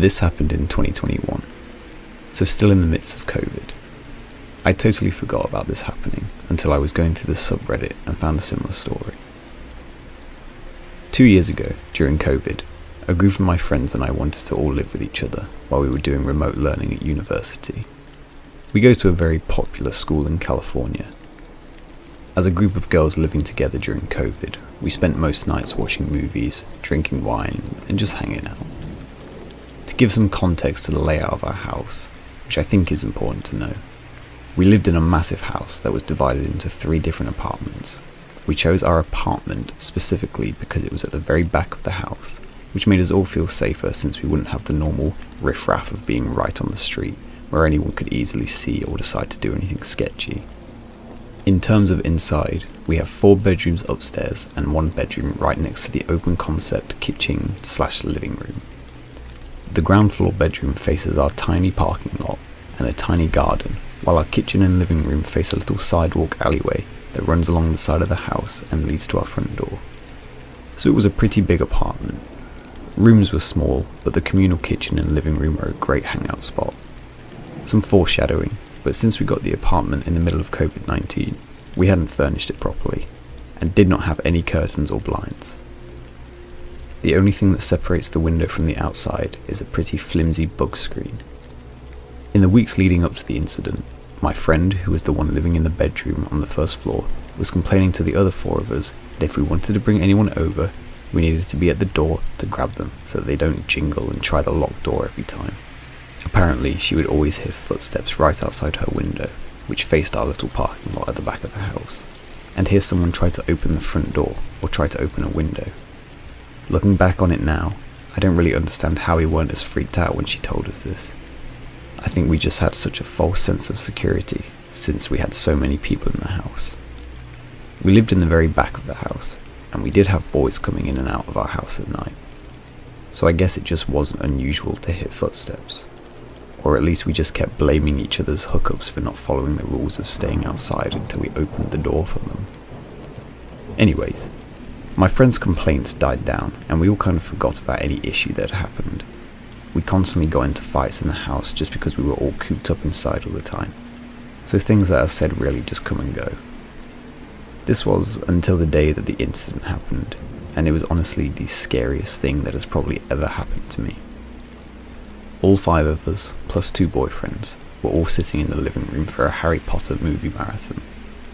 This happened in 2021, so still in the midst of COVID. I totally forgot about this happening until I was going through the subreddit and found a similar story. 2 years ago, during COVID, a group of my friends and I wanted to all live with each other while we were doing remote learning at university. We go to a very popular school in California. As a group of girls living together during COVID, we spent most nights watching movies, drinking wine, and just hanging out. To give some context to the layout of our house, which I think is important to know, we lived in a massive house that was divided into 3 different apartments. We chose our apartment specifically because it was at the very back of the house, which made us all feel safer since we wouldn't have the normal riff-raff of being right on the street, where anyone could easily see or decide to do anything sketchy. In terms of inside, we have 4 bedrooms upstairs and 1 bedroom right next to the open concept kitchen/living room. The ground floor bedroom faces our tiny parking lot and a tiny garden, while our kitchen and living room face a little sidewalk alleyway that runs along the side of the house and leads to our front door. So it was a pretty big apartment. Rooms were small, but the communal kitchen and living room are a great hangout spot. Some foreshadowing, but since we got the apartment in the middle of COVID-19, we hadn't furnished it properly, and did not have any curtains or blinds. The only thing that separates the window from the outside is a pretty flimsy bug screen. In the weeks leading up to the incident, my friend, who was the one living in the bedroom on the first floor, was complaining to the other 4 of us that if we wanted to bring anyone over, we needed to be at the door to grab them so that they don't jingle and try the locked door every time. Apparently, she would always hear footsteps right outside her window, which faced our little parking lot at the back of the house, and hear someone try to open the front door or try to open a window. Looking back on it now, I don't really understand how we weren't as freaked out when she told us this. I think we just had such a false sense of security since we had so many people in the house. We lived in the very back of the house, and we did have boys coming in and out of our house at night. So I guess it just wasn't unusual to hear footsteps. Or at least we just kept blaming each other's hookups for not following the rules of staying outside until we opened the door for them. Anyways, my friend's complaints died down and we all kind of forgot about any issue that had happened. We constantly got into fights in the house just because we were all cooped up inside all the time. So things that are said really just come and go. This was until the day that the incident happened, and it was honestly the scariest thing that has probably ever happened to me. All 5 of us, plus 2 boyfriends, were all sitting in the living room for a Harry Potter movie marathon.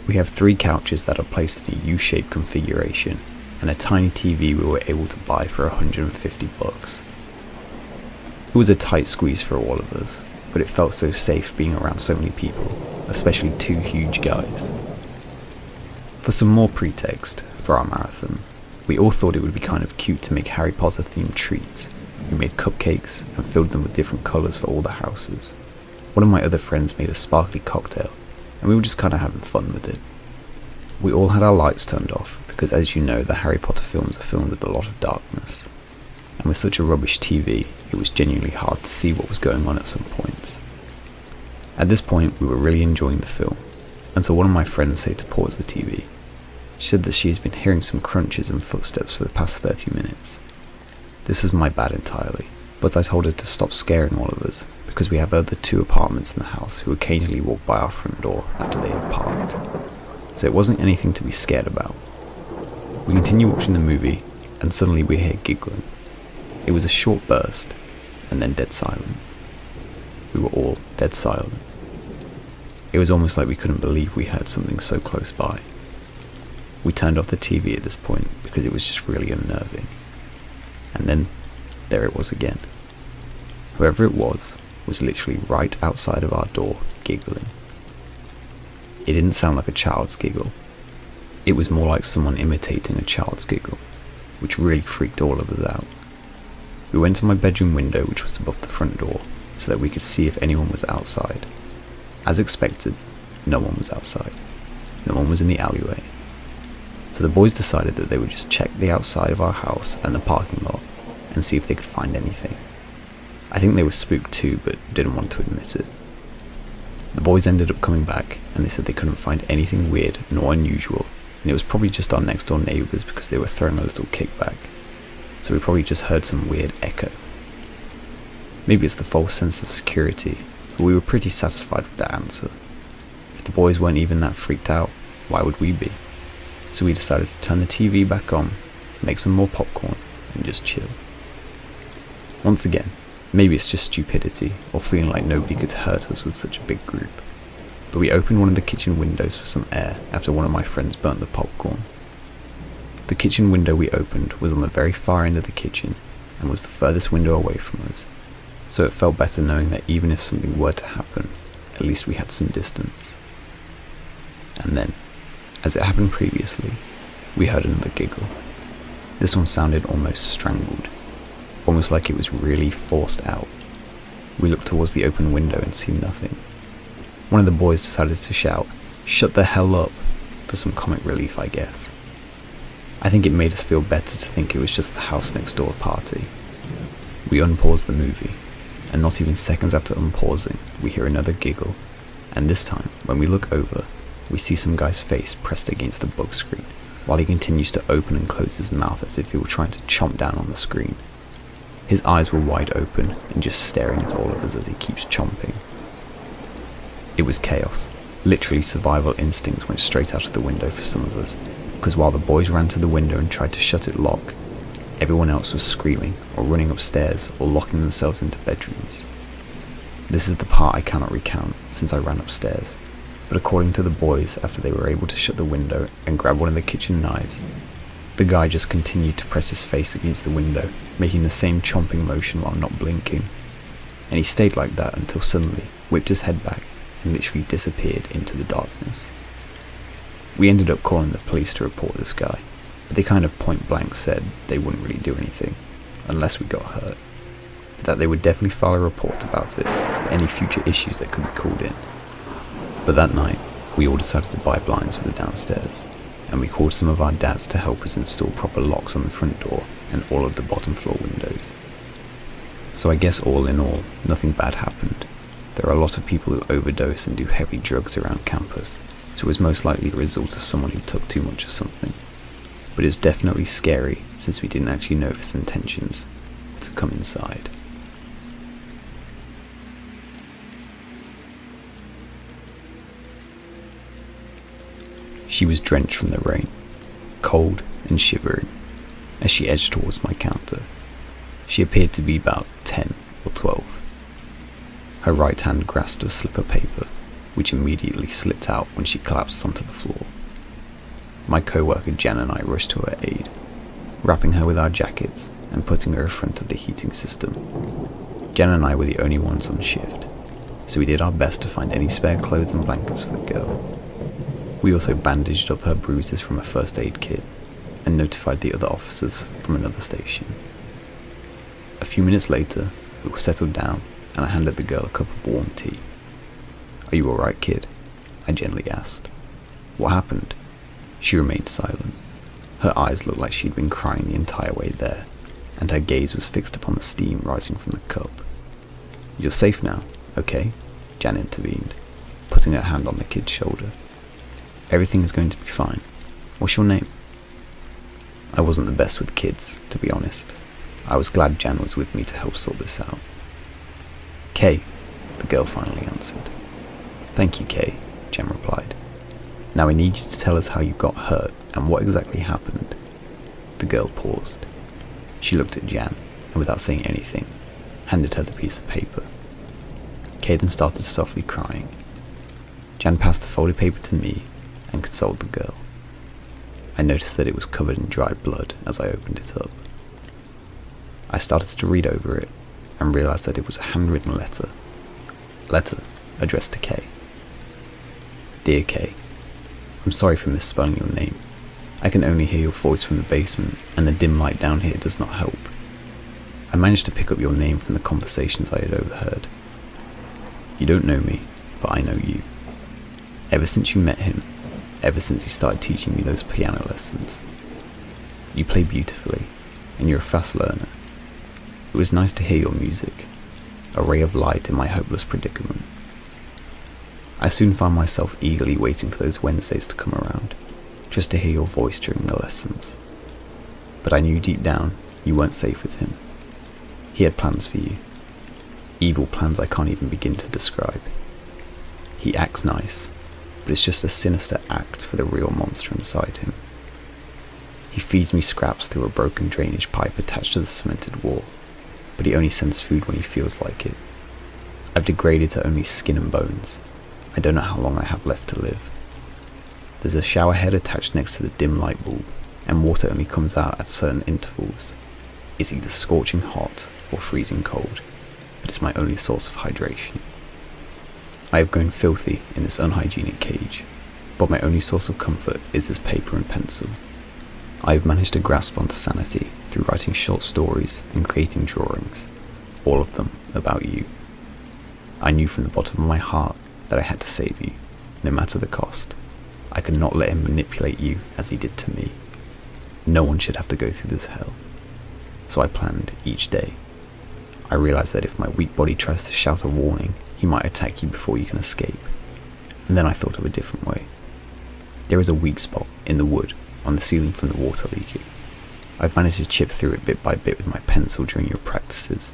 We have 3 couches that are placed in a U-shaped configuration, and a tiny TV we were able to buy for $150. It was a tight squeeze for all of us, but it felt so safe being around so many people, especially 2 huge guys. For some more pretext for our marathon, we all thought it would be kind of cute to make Harry Potter themed treats. We made cupcakes and filled them with different colours for all the houses. One of my other friends made a sparkly cocktail, and we were just kind of having fun with it. We all had our lights turned off because, as you know, the Harry Potter films are filmed with a lot of darkness. And with such a rubbish TV, it was genuinely hard to see what was going on at some points. At this point, we were really enjoying the film, until one of my friends said to pause the TV. She said that she has been hearing some crunches and footsteps for the past 30 minutes. This was my bad entirely, but I told her to stop scaring all of us, because we have other 2 apartments in the house who occasionally walk by our front door after they have parked. So it wasn't anything to be scared about. We continue watching the movie, and suddenly we hear giggling. It was a short burst, and then dead silent. We were all dead silent. It was almost like we couldn't believe we heard something so close by. We turned off the TV at this point because it was just really unnerving. And then, there it was again. Whoever it was literally right outside of our door, giggling. It didn't sound like a child's giggle. It was more like someone imitating a child's giggle, which really freaked all of us out. We went to my bedroom window, which was above the front door, so that we could see if anyone was outside. As expected, no one was outside. No one was in the alleyway. So the boys decided that they would just check the outside of our house and the parking lot and see if they could find anything. I think they were spooked too, but didn't want to admit it. The boys ended up coming back and they said they couldn't find anything weird nor unusual, and it was probably just our next door neighbours because they were throwing a little kickback. So we probably just heard some weird echo. Maybe it's the false sense of security, but we were pretty satisfied with that answer. If the boys weren't even that freaked out, why would we be? So we decided to turn the TV back on, make some more popcorn, and just chill. Once again, maybe it's just stupidity, or feeling like nobody could hurt us with such a big group, but we opened one of the kitchen windows for some air after one of my friends burnt the popcorn. The kitchen window we opened was on the very far end of the kitchen, and was the furthest window away from us, so it felt better knowing that even if something were to happen, at least we had some distance. And then, as it happened previously, we heard another giggle. This one sounded almost strangled, almost like it was really forced out. We looked towards the open window and see nothing. One of the boys decided to shout, "Shut the hell up," for some comic relief, I guess. I think it made us feel better to think it was just the house next door party. We unpaused the movie, and not even seconds after unpausing, we hear another giggle, and this time, when we look over, we see some guy's face pressed against the bug screen, while he continues to open and close his mouth as if he were trying to chomp down on the screen. His eyes were wide open and just staring at all of us as he keeps chomping. It was chaos. Literally, survival instincts went straight out of the window for some of us, because while the boys ran to the window and tried to shut it lock, everyone else was screaming or running upstairs or locking themselves into bedrooms. This is the part I cannot recount since I ran upstairs, but according to the boys, after they were able to shut the window and grab one of the kitchen knives, the guy just continued to press his face against the window, making the same chomping motion while not blinking. And he stayed like that until suddenly whipped his head back and literally disappeared into the darkness. We ended up calling the police to report this guy, but they kind of point blank said they wouldn't really do anything, unless we got hurt, but that they would definitely file a report about it for any future issues that could be called in. But that night, we all decided to buy blinds for the downstairs, and we called some of our dads to help us install proper locks on the front door and all of the bottom floor windows. So I guess all in all, nothing bad happened. There are a lot of people who overdose and do heavy drugs around campus, so it was most likely a result of someone who took too much of something. But it was definitely scary since we didn't actually know if his intentions were to come inside. She was drenched from the rain, cold and shivering, as she edged towards my counter. She appeared to be about 10 or 12. Her right hand grasped a slip of paper, which immediately slipped out when she collapsed onto the floor. My co-worker Jan and I rushed to her aid, wrapping her with our jackets and putting her in front of the heating system. Jan and I were the only ones on shift, so we did our best to find any spare clothes and blankets for the girl. We also bandaged up her bruises from a first aid kit and notified the other officers from another station. A few minutes later, we were settled down and I handed the girl a cup of warm tea. "Are you alright, kid?" I gently asked. "What happened?" She remained silent. Her eyes looked like she'd been crying the entire way there, and her gaze was fixed upon the steam rising from the cup. "You're safe now, okay?" Jan intervened, putting her hand on the kid's shoulder. "Everything is going to be fine. What's your name?" I wasn't the best with kids, to be honest. I was glad Jan was with me to help sort this out. "Kay," the girl finally answered. "Thank you, Kay," Jan replied. "Now I need you to tell us how you got hurt and what exactly happened." The girl paused. She looked at Jan, and without saying anything, handed her the piece of paper. Kay then started softly crying. Jan passed the folded paper to me and consoled the girl. I noticed that it was covered in dried blood as I opened it up. I started to read over it and realized that it was a handwritten letter. Letter addressed to Kay. "Dear Kay, I'm sorry for misspelling your name. I can only hear your voice from the basement, and the dim light down here does not help. I managed to pick up your name from the conversations I had overheard. You don't know me, but I know you. Ever since you met him, ever since he started teaching me those piano lessons. You play beautifully, and you're a fast learner. It was nice to hear your music, a ray of light in my hopeless predicament. I soon found myself eagerly waiting for those Wednesdays to come around, just to hear your voice during the lessons. But I knew deep down you weren't safe with him. He had plans for you. Evil plans I can't even begin to describe. He acts nice, but it's just a sinister act for the real monster inside him. He feeds me scraps through a broken drainage pipe attached to the cemented wall, but he only sends food when he feels like it. I've degraded to only skin and bones. I don't know how long I have left to live. There's a shower head attached next to the dim light bulb, and water only comes out at certain intervals. It's either scorching hot or freezing cold, but it's my only source of hydration. I have grown filthy in this unhygienic cage, but my only source of comfort is this paper and pencil. I have managed to grasp onto sanity through writing short stories and creating drawings, all of them about you. I knew from the bottom of my heart that I had to save you, no matter the cost. I could not let him manipulate you as he did to me. No one should have to go through this hell. So I planned each day. I realized that if my weak body tries to shout a warning, he might attack you before you can escape. And then I thought of a different way. There is a weak spot in the wood on the ceiling from the water leaking. I've managed to chip through it bit by bit with my pencil during your practices,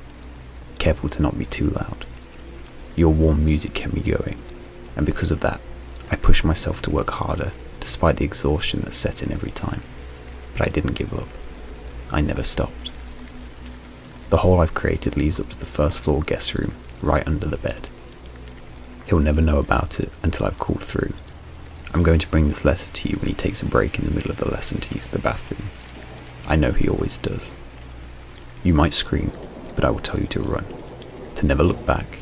careful to not be too loud. Your warm music kept me going, and because of that, I pushed myself to work harder despite the exhaustion that set in every time. But I didn't give up. I never stopped. The hole I've created leads up to the first floor guest room, right under the bed. He'll never know about it until I've called through. I'm going to bring this letter to you when he takes a break in the middle of the lesson to use the bathroom. I know he always does. You might scream, but I will tell you to run, to never look back,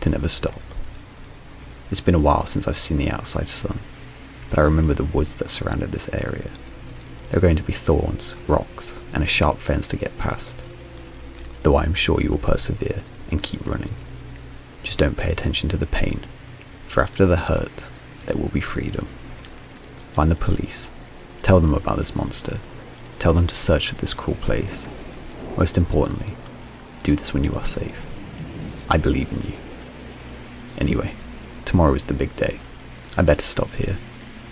to never stop. It's been a while since I've seen the outside sun, but I remember the woods that surrounded this area. There are going to be thorns, rocks, and a sharp fence to get past. Though I am sure you will persevere and keep running. Just don't pay attention to the pain, for after the hurt, there will be freedom. Find the police. Tell them about this monster. Tell them to search for this cruel place. Most importantly, do this when you are safe. I believe in you. Anyway, tomorrow is the big day. I better stop here.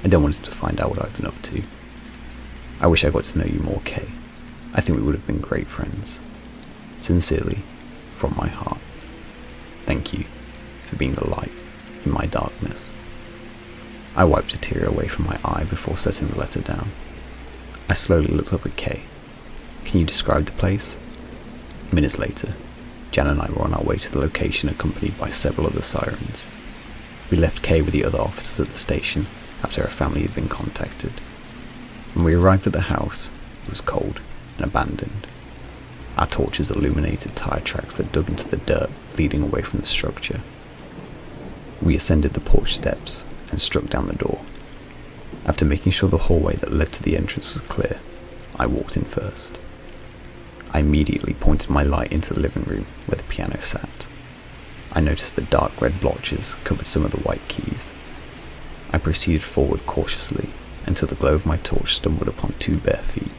I don't want him to find out what I've been up to. I wish I got to know you more, Kay. I think we would have been great friends. Sincerely, from my heart. Thank you for being the light in my darkness. I wiped a tear away from my eye before setting the letter down. I slowly looked up at Kay. Can you describe the place? Minutes later, Jan and I were on our way to the location accompanied by several other sirens. We left Kay with the other officers at the station after her family had been contacted. When we arrived at the house, it was cold and abandoned. Our torches illuminated tire tracks that dug into the dirt leading away from the structure. We ascended the porch steps and struck down the door. After making sure the hallway that led to the entrance was clear, I walked in first. I immediately pointed my light into the living room where the piano sat. I noticed the dark red blotches covered some of the white keys. I proceeded forward cautiously until the glow of my torch stumbled upon 2 bare feet.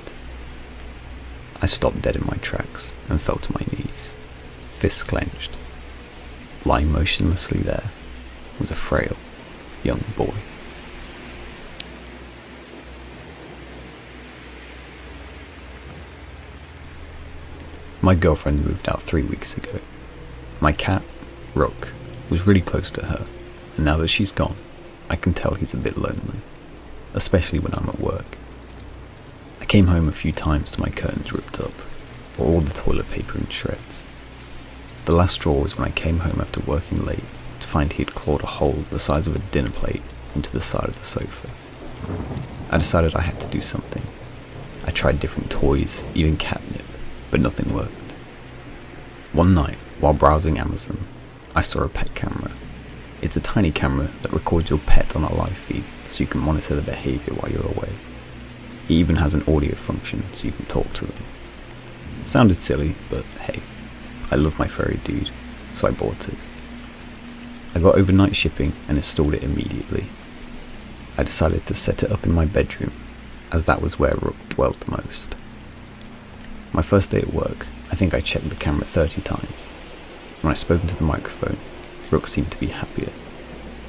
I stopped dead in my tracks and fell to my knees, fists clenched. Lying motionlessly there was a frail, young boy. My girlfriend moved out 3 weeks ago. My cat, Rook, was really close to her, and now that she's gone, I can tell he's a bit lonely, especially when I'm at work. I came home a few times to my curtains ripped up, or all the toilet paper in shreds. The last straw was when I came home after working late to find he had clawed a hole the size of a dinner plate into the side of the sofa. I decided I had to do something. I tried different toys, even catnip, but nothing worked. One night, while browsing Amazon, I saw a pet camera. It's a tiny camera that records your pet on a live feed so you can monitor their behaviour while you're away. It even has an audio function so you can talk to them. It sounded silly, but hey, I love my furry dude, so I bought it. I got overnight shipping and installed it immediately. I decided to set it up in my bedroom, as that was where Rook dwelled the most. My first day at work, I think I checked the camera 30 times. When I spoke into the microphone, Rook seemed to be happier,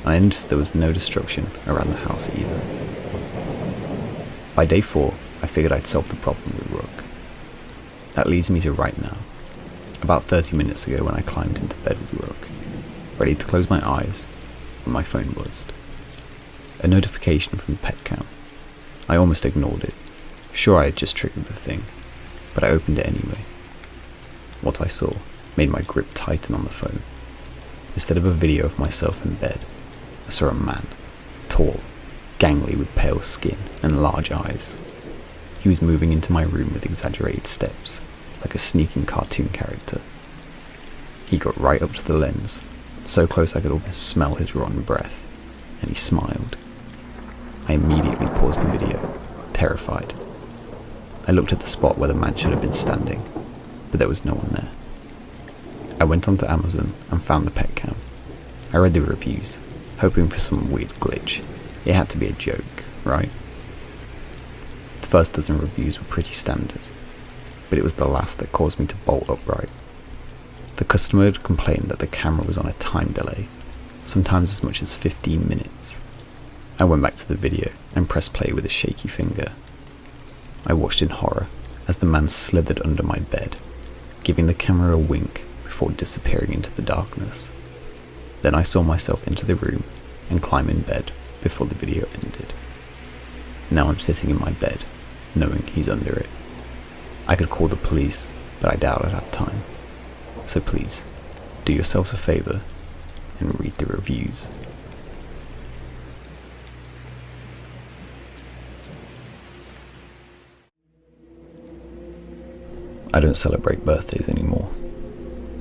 and I noticed there was no destruction around the house either. By day 4, I figured I'd solved the problem with Rook. That leads me to right now. About 30 minutes ago when I climbed into bed with Rook, ready to close my eyes, when my phone buzzed. A notification from the pet cam. I almost ignored it, sure I had just triggered the thing, but I opened it anyway. What I saw made my grip tighten on the phone. Instead of a video of myself in bed, I saw a man, tall, gangly with pale skin and large eyes. He was moving into my room with exaggerated steps, like a sneaking cartoon character. He got right up to the lens, so close I could almost smell his rotten breath, and he smiled. I immediately paused the video, terrified. I looked at the spot where the man should have been standing, but there was no one there. I went onto Amazon and found the pet cam. I read the reviews, hoping for some weird glitch. It had to be a joke, right? The first dozen reviews were pretty standard, but it was the last that caused me to bolt upright. The customer had complained that the camera was on a time delay, sometimes as much as 15 minutes. I went back to the video and pressed play with a shaky finger. I watched in horror as the man slithered under my bed, giving the camera a wink before disappearing into the darkness. Then I saw myself enter the room and climb in bed before the video ended. Now I'm sitting in my bed, knowing he's under it. I could call the police, but I doubt I'd have time. So please, do yourselves a favour and read the reviews. I don't celebrate birthdays anymore.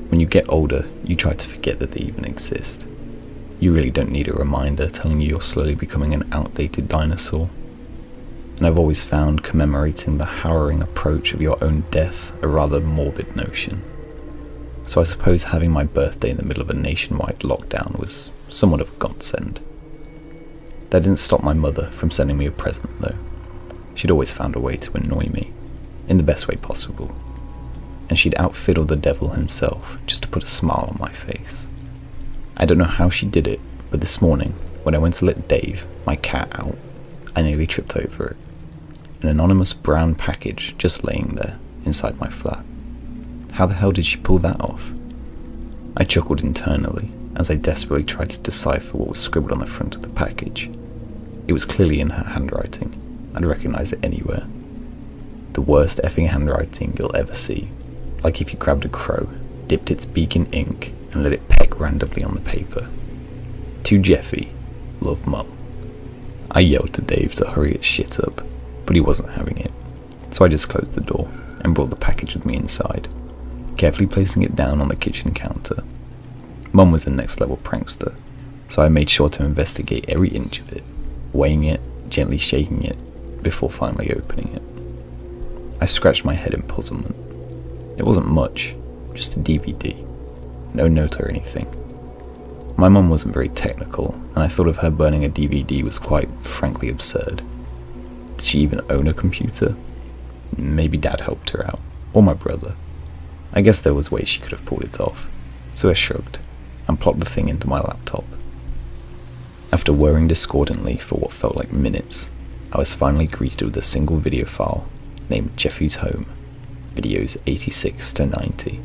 When you get older, you try to forget that they even exist. You really don't need a reminder telling you you're slowly becoming an outdated dinosaur. And I've always found commemorating the harrowing approach of your own death a rather morbid notion. So I suppose having my birthday in the middle of a nationwide lockdown was somewhat of a godsend. That didn't stop my mother from sending me a present though. She'd always found a way to annoy me, in the best way possible. And she'd outfiddle the devil himself just to put a smile on my face. I don't know how she did it, but this morning, when I went to let Dave, my cat, out, I nearly tripped over it. An anonymous brown package just laying there, inside my flat. How the hell did she pull that off? I chuckled internally as I desperately tried to decipher what was scribbled on the front of the package. It was clearly in her handwriting. I'd recognize it anywhere. The worst effing handwriting you'll ever see. Like if you grabbed a crow, dipped its beak in ink, and let it peck randomly on the paper. To Jeffy, love Mum. I yelled to Dave to hurry its shit up, but he wasn't having it. So I just closed the door and brought the package with me inside, carefully placing it down on the kitchen counter. Mum was a next level prankster, so I made sure to investigate every inch of it, weighing it, gently shaking it, before finally opening it. I scratched my head in puzzlement. It wasn't much, just a DVD. No note or anything. My mum wasn't very technical, and I thought of her burning a DVD was quite frankly absurd. Did she even own a computer? Maybe Dad helped her out, or my brother. I guess there was ways she could have pulled it off, so I shrugged and plopped the thing into my laptop. After whirring discordantly for what felt like minutes, I was finally greeted with a single video file named Jeffy's Home, videos 86 to 90.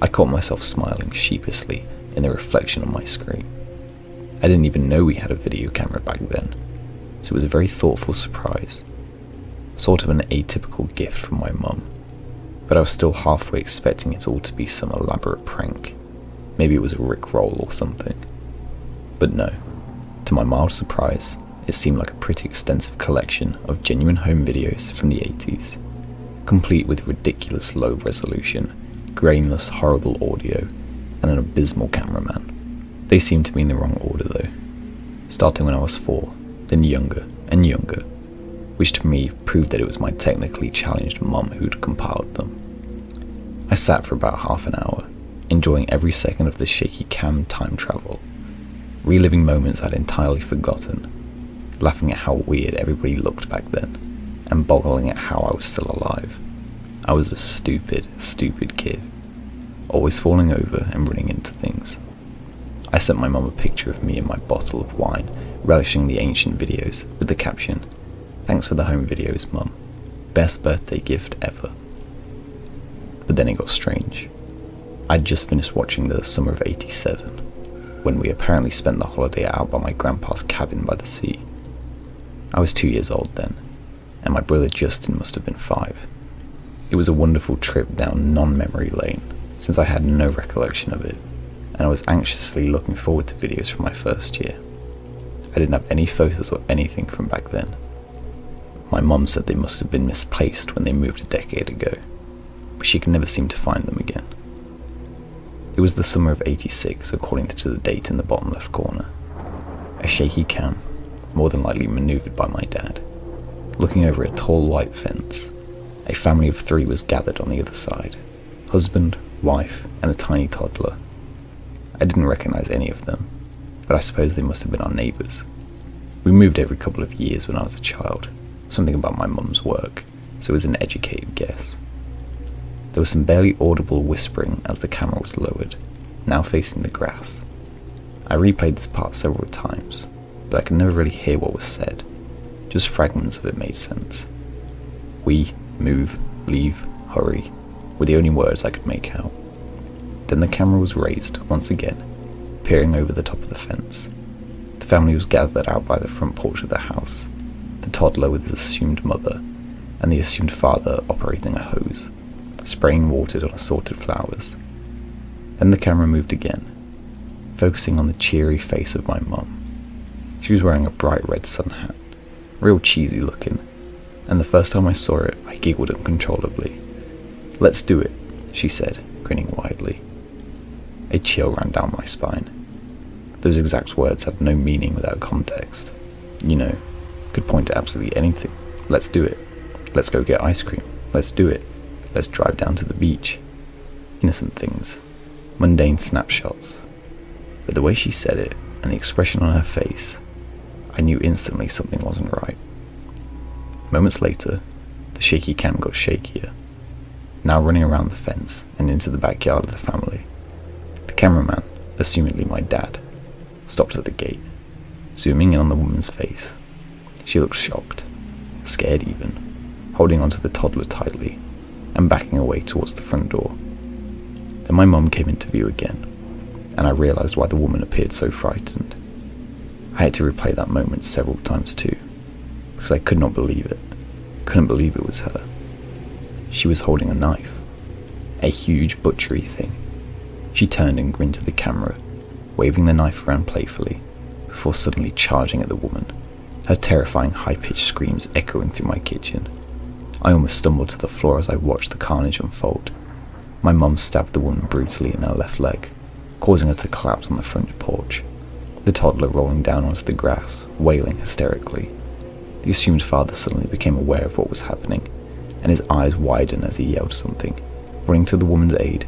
I caught myself smiling sheepishly in the reflection on my screen. I didn't even know we had a video camera back then, so it was a very thoughtful surprise. Sort of an atypical gift from my mum, but I was still halfway expecting it all to be some elaborate prank. Maybe it was a Rickroll or something. But no, to my mild surprise, it seemed like a pretty extensive collection of genuine home videos from the 80s, complete with ridiculous low resolution, grainless horrible audio, and an abysmal cameraman. They seemed to be in the wrong order though, starting when I was 4, then younger and younger, which to me proved that it was my technically challenged mum who'd compiled them. I sat for about half an hour, enjoying every second of the shaky cam time travel, reliving moments I'd entirely forgotten, laughing at how weird everybody looked back then, and boggling at how I was still alive. I was a stupid, stupid kid, always falling over and running into things. I sent my mum a picture of me and my bottle of wine, relishing the ancient videos, with the caption, "Thanks for the home videos, Mum. Best birthday gift ever." But then it got strange. I'd just finished watching the summer of '87, when we apparently spent the holiday out by my grandpa's cabin by the sea. I was 2 years old then, and my brother Justin must have been 5. It was a wonderful trip down non-memory lane, since I had no recollection of it, and I was anxiously looking forward to videos from my first year. I didn't have any photos or anything from back then. My mum said they must have been misplaced when they moved a decade ago, but she could never seem to find them again. It was the summer of '86, according to the date in the bottom left corner. A shaky cam, more than likely manoeuvred by my dad. Looking over a tall white fence, a family of 3 was gathered on the other side. Husband, wife, and a tiny toddler. I didn't recognise any of them, but I suppose they must have been our neighbours. We moved every couple of years when I was a child, something about my mum's work, so it was an educated guess. There was some barely audible whispering as the camera was lowered, now facing the grass. I replayed this part several times, but I could never really hear what was said. Just fragments of it made sense. We, move, leave, hurry, were the only words I could make out. Then the camera was raised, once again, peering over the top of the fence. The family was gathered out by the front porch of the house, the toddler with his assumed mother, and the assumed father operating a hose, spraying water on assorted flowers. Then the camera moved again, focusing on the cheery face of my mum. She was wearing a bright red sun hat, real cheesy looking, and the first time I saw it, I giggled uncontrollably. "Let's do it," she said, grinning widely. A chill ran down my spine. Those exact words have no meaning without context. You know, could point to absolutely anything. Let's do it. Let's go get ice cream. Let's do it. Let's drive down to the beach. Innocent things. Mundane snapshots. But the way she said it, and the expression on her face, I knew instantly something wasn't right. Moments later, the shaky cam got shakier, now running around the fence and into the backyard of the family. The cameraman, assumedly my dad, stopped at the gate, zooming in on the woman's face. She looked shocked, scared even, holding onto the toddler tightly and backing away towards the front door. Then my mum came into view again, and I realised why the woman appeared so frightened. I had to replay that moment several times too, because I could not believe it. Couldn't believe it was her. She was holding a knife, a huge butchery thing. She turned and grinned to the camera, waving the knife around playfully, before suddenly charging at the woman, her terrifying high-pitched screams echoing through my kitchen. I almost stumbled to the floor as I watched the carnage unfold. My mum stabbed the woman brutally in her left leg, causing her to collapse on the front porch, the toddler rolling down onto the grass, wailing hysterically. The assumed father suddenly became aware of what was happening, and his eyes widened as he yelled something, running to the woman's aid,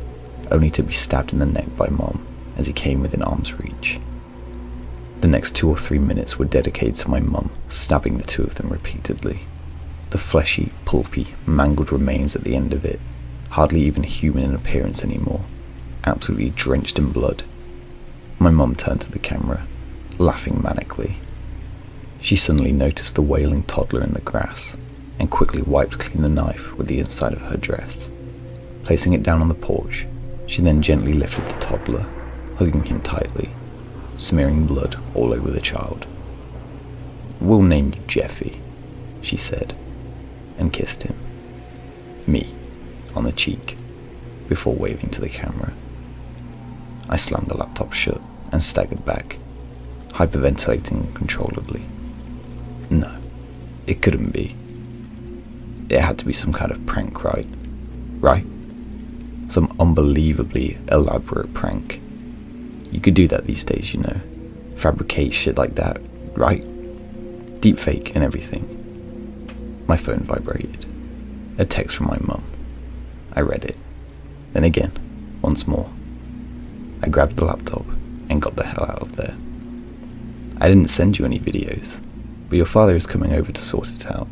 only to be stabbed in the neck by Mom as he came within arm's reach. The next 2 or 3 minutes were dedicated to my mum stabbing the 2 of them repeatedly. The fleshy, pulpy, mangled remains at the end of it, hardly even human in appearance anymore, absolutely drenched in blood. My mum turned to the camera, laughing manically. She suddenly noticed the wailing toddler in the grass, and quickly wiped clean the knife with the inside of her dress. Placing it down on the porch, she then gently lifted the toddler, hugging him tightly, smearing blood all over the child. "We'll name you Jeffy," she said, and kissed him, me, on the cheek, before waving to the camera. I slammed the laptop shut and staggered back, hyperventilating uncontrollably. No, it couldn't be. It had to be some kind of prank, right? Right? Some unbelievably elaborate prank. You could do that these days, you know. Fabricate shit like that, right? Deepfake and everything. My phone vibrated. A text from my mum. I read it. Then again, once more. I grabbed the laptop and got the hell out of there. "I didn't send you any videos, but your father is coming over to sort it out.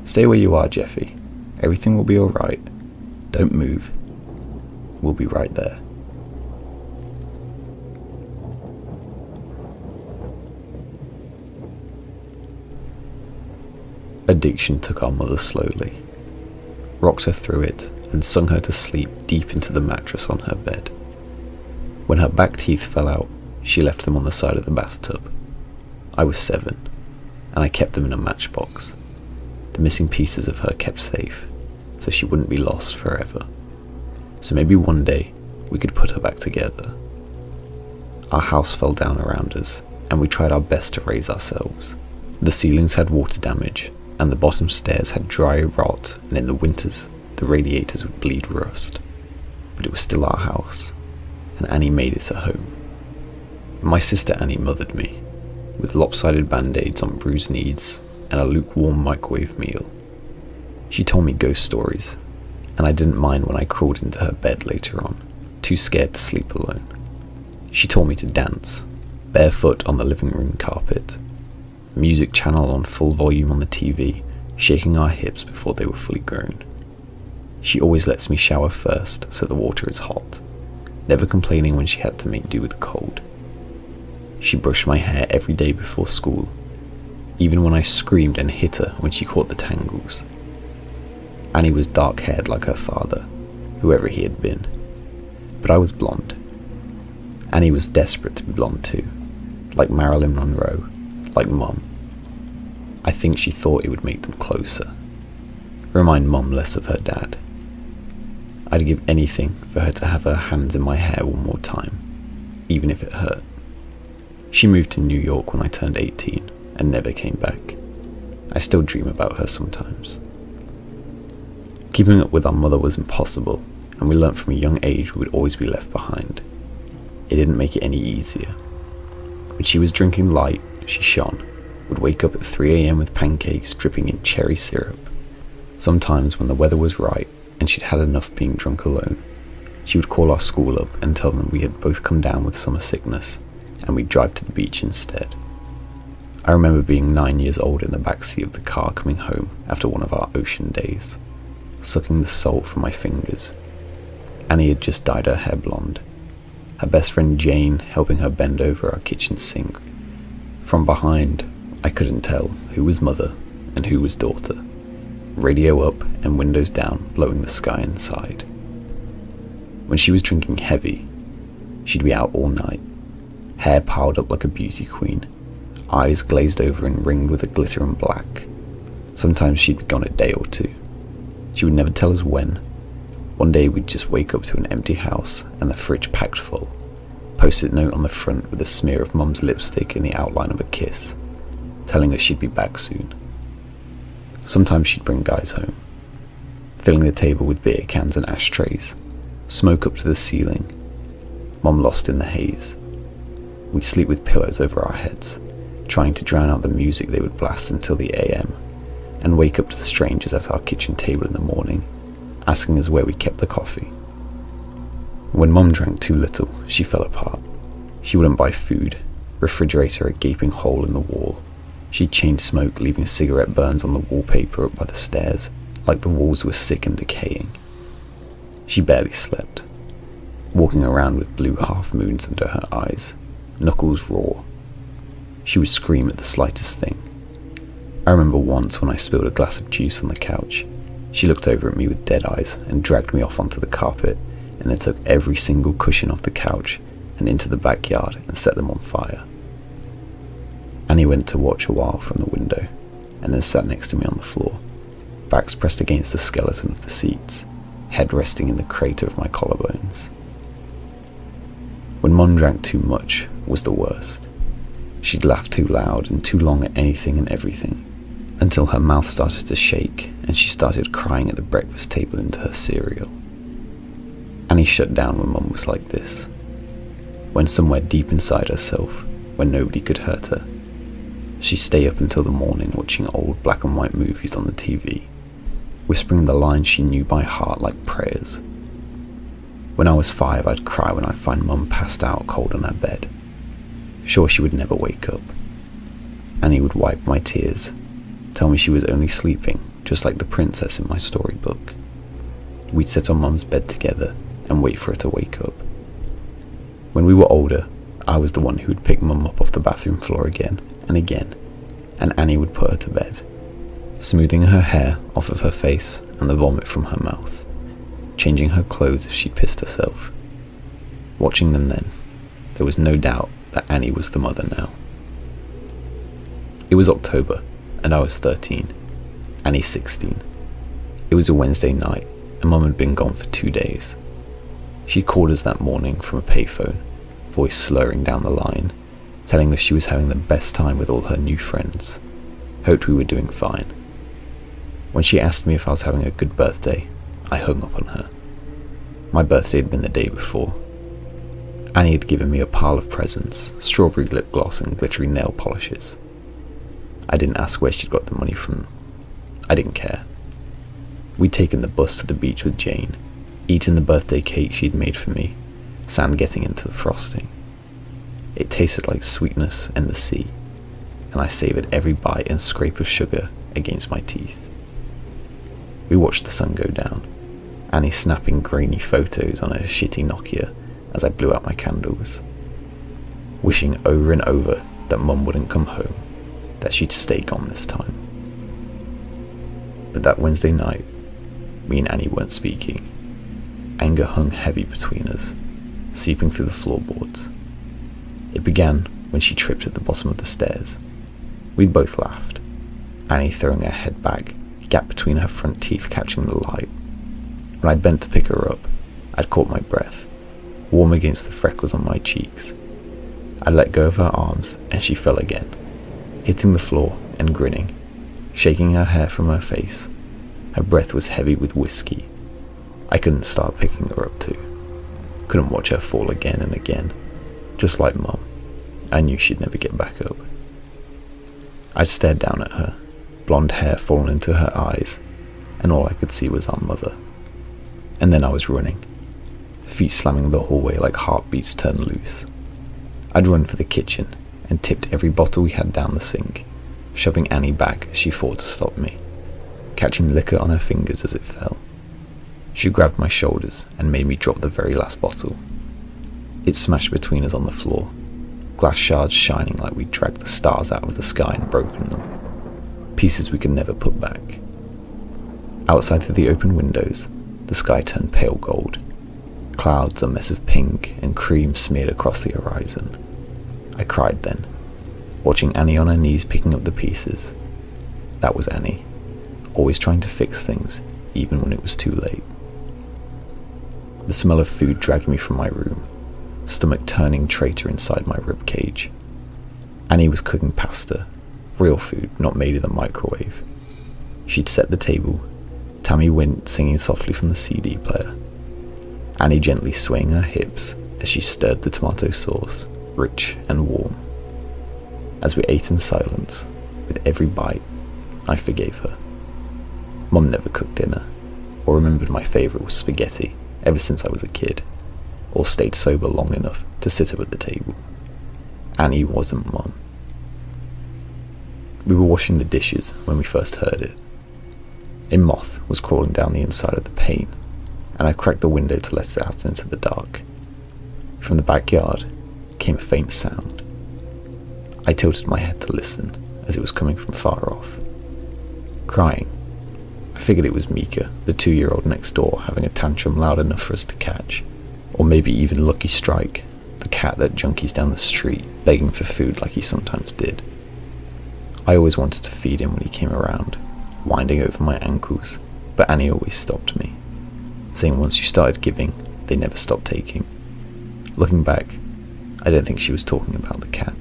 Stay where you are, Jeffy. Everything will be alright. Don't move. We'll be right there." Addiction took our mother slowly, rocked her through it, and sung her to sleep deep into the mattress on her bed. When her back teeth fell out, she left them on the side of the bathtub. I was 7, and I kept them in a matchbox. The missing pieces of her kept safe, so she wouldn't be lost forever. So maybe one day we could put her back together. Our house fell down around us, and we tried our best to raise ourselves. The ceilings had water damage, and the bottom stairs had dry rot, and in the winters, the radiators would bleed rust. But it was still our house, and Annie made it a home. My sister Annie mothered me, with lopsided band-aids on bruised knees and a lukewarm microwave meal. She told me ghost stories, and I didn't mind when I crawled into her bed later on, too scared to sleep alone. She taught me to dance, barefoot on the living room carpet, music channel on full volume on the TV, shaking our hips before they were fully grown. She always lets me shower first so the water is hot, never complaining when she had to make do with the cold. She brushed my hair every day before school, even when I screamed and hit her when she caught the tangles. Annie was dark-haired like her father, whoever he had been, but I was blonde. Annie was desperate to be blonde too, like Marilyn Monroe, like Mum. I think she thought it would make them closer, remind Mum less of her dad. I'd give anything for her to have her hands in my hair one more time, even if it hurt. She moved to New York when I turned 18 and never came back. I still dream about her sometimes. Keeping up with our mother was impossible, and we learnt from a young age we would always be left behind. It didn't make it any easier. When she was drinking light, she shone, would wake up at 3 a.m. with pancakes dripping in cherry syrup. Sometimes when the weather was right and she'd had enough being drunk alone, she would call our school up and tell them we had both come down with summer sickness and we'd drive to the beach instead. I remember being 9 years old in the backseat of the car coming home after one of our ocean days, sucking the salt from my fingers. Annie had just dyed her hair blonde, her best friend Jane helping her bend over our kitchen sink. From behind, I couldn't tell who was mother and who was daughter, radio up and windows down blowing the sky inside. When she was drinking heavy, she'd be out all night, hair piled up like a beauty queen, eyes glazed over and ringed with a glitter and black. Sometimes she'd be gone a day or two. She would never tell us when. One day we'd just wake up to an empty house and the fridge packed full. Post-it note on the front with a smear of Mum's lipstick in the outline of a kiss, telling us she'd be back soon. Sometimes she'd bring guys home, filling the table with beer cans and ashtrays, smoke up to the ceiling, Mum lost in the haze. We'd sleep with pillows over our heads, trying to drown out the music they would blast until the AM, and wake up to the strangers at our kitchen table in the morning, asking us where we kept the coffee. When Mum drank too little, she fell apart. She wouldn't buy food, refrigerator a gaping hole in the wall. She'd chain smoke, leaving cigarette burns on the wallpaper up by the stairs, like the walls were sick and decaying. She barely slept, walking around with blue half-moons under her eyes, knuckles raw. She would scream at the slightest thing. I remember once when I spilled a glass of juice on the couch, she looked over at me with dead eyes and dragged me off onto the carpet, and then took every single cushion off the couch and into the backyard and set them on fire. Annie went to watch a while from the window, and then sat next to me on the floor, backs pressed against the skeleton of the seats, head resting in the crater of my collarbones. When Mum drank too much was the worst. She'd laugh too loud and too long at anything and everything, until her mouth started to shake and she started crying at the breakfast table into her cereal. Annie shut down when Mum was like this. When somewhere deep inside herself, where nobody could hurt her, she'd stay up until the morning watching old black and white movies on the TV, whispering the lines she knew by heart like prayers. When I was 5, I'd cry when I'd find Mum passed out cold on her bed, sure she would never wake up. Annie would wipe my tears, tell me she was only sleeping, just like the princess in my storybook. We'd sit on Mum's bed together and wait for her to wake up. When we were older, I was the one who would pick Mum up off the bathroom floor again, and Annie would put her to bed, smoothing her hair off of her face and the vomit from her mouth. changing her clothes if she pissed herself. Watching them then, there was no doubt that Annie was the mother now. It was October, and I was 13, Annie 16. It was a Wednesday night, and Mum had been gone for 2 days. She called us that morning from a payphone, voice slurring down the line, telling us she was having the best time with all her new friends. Hoped we were doing fine. When she asked me if I was having a good birthday, I hung up on her. My birthday had been the day before. Annie had given me a pile of presents, strawberry lip gloss and glittery nail polishes. I didn't ask where she'd got the money from. I didn't care. We'd taken the bus to the beach with Jane, eaten the birthday cake she'd made for me, sand getting into the frosting. It tasted like sweetness and the sea, and I savoured every bite and scrape of sugar against my teeth. We watched the sun go down, Annie snapping grainy photos on her shitty Nokia as I blew out my candles, wishing over and over that Mum wouldn't come home, that she'd stay gone this time. But that Wednesday night, me and Annie weren't speaking. Anger hung heavy between us, seeping through the floorboards. It began when she tripped at the bottom of the stairs. We both laughed, Annie throwing her head back, a gap between her front teeth catching the light. When I bent to pick her up, I'd caught my breath, warm against the freckles on my cheeks. I let go of her arms and she fell again, hitting the floor and grinning, shaking her hair from her face. Her breath was heavy with whiskey. I couldn't start picking her up too. Couldn't watch her fall again and again. Just like Mum, I knew she'd never get back up. I stared down at her, blonde hair falling into her eyes, and all I could see was our mother. And then I was running, feet slamming the hallway like heartbeats turned loose. I'd run for the kitchen and tipped every bottle we had down the sink, shoving Annie back as she fought to stop me, catching liquor on her fingers as it fell. She grabbed my shoulders and made me drop the very last bottle. It smashed between us on the floor, glass shards shining like we'd dragged the stars out of the sky and broken them, pieces we could never put back. Outside through the open windows, the sky turned pale gold, clouds a mess of pink and cream smeared across the horizon. I cried then, watching Annie on her knees picking up the pieces. That was Annie, always trying to fix things, even when it was too late. The smell of food dragged me from my room, stomach turning traitor inside my rib cage. Annie was cooking pasta, real food not made in the microwave. She'd set the table, Tammy Wynn singing softly from the CD player, Annie gently swaying her hips as she stirred the tomato sauce, rich and warm. As we ate in silence, with every bite, I forgave her. Mum never cooked dinner, or remembered my favourite was spaghetti ever since I was a kid, or stayed sober long enough to sit up at the table. Annie wasn't Mum. We were washing the dishes when we first heard it. A moth was crawling down the inside of the pane, and I cracked the window to let it out into the dark. From the backyard came a faint sound. I tilted my head to listen, as it was coming from far off. Crying. I figured it was Mika, the 2-year-old next door, having a tantrum loud enough for us to catch. Or maybe even Lucky Strike, the cat that junkies down the street, begging for food like he sometimes did. I always wanted to feed him when he came around, winding over my ankles, but Annie always stopped me, saying once you started giving, they never stopped taking. Looking back, I don't think she was talking about the cat.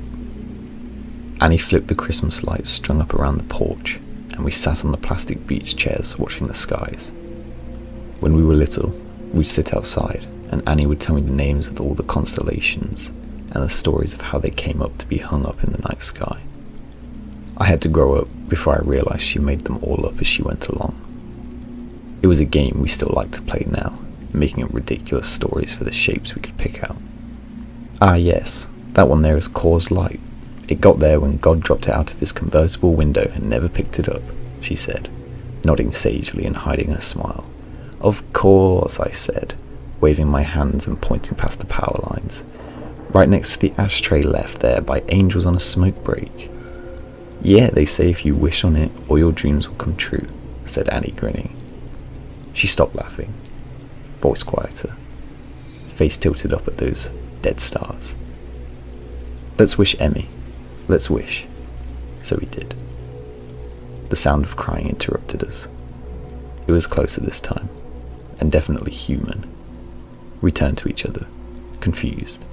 Annie flipped the Christmas lights strung up around the porch, and we sat on the plastic beach chairs watching the skies. When we were little, we'd sit outside, and Annie would tell me the names of all the constellations, and the stories of how they came up to be hung up in the night sky. I had to grow up before I realised she made them all up as she went along. It was a game we still like to play now, making up ridiculous stories for the shapes we could pick out. Ah yes, that one there is Core's light. It got there when God dropped it out of his convertible window and never picked it up, she said, nodding sagely and hiding her smile. Of course, I said, waving my hands and pointing past the power lines. Right next to the ashtray left there by angels on a smoke break. Yeah, they say if you wish on it, all your dreams will come true, said Annie, grinning. She stopped laughing. voice quieter, face tilted up at those dead stars. "Let's wish Emmy. Let's wish." So we did. The sound of crying interrupted us. It was closer this time, and definitely human. We turned to each other, confused.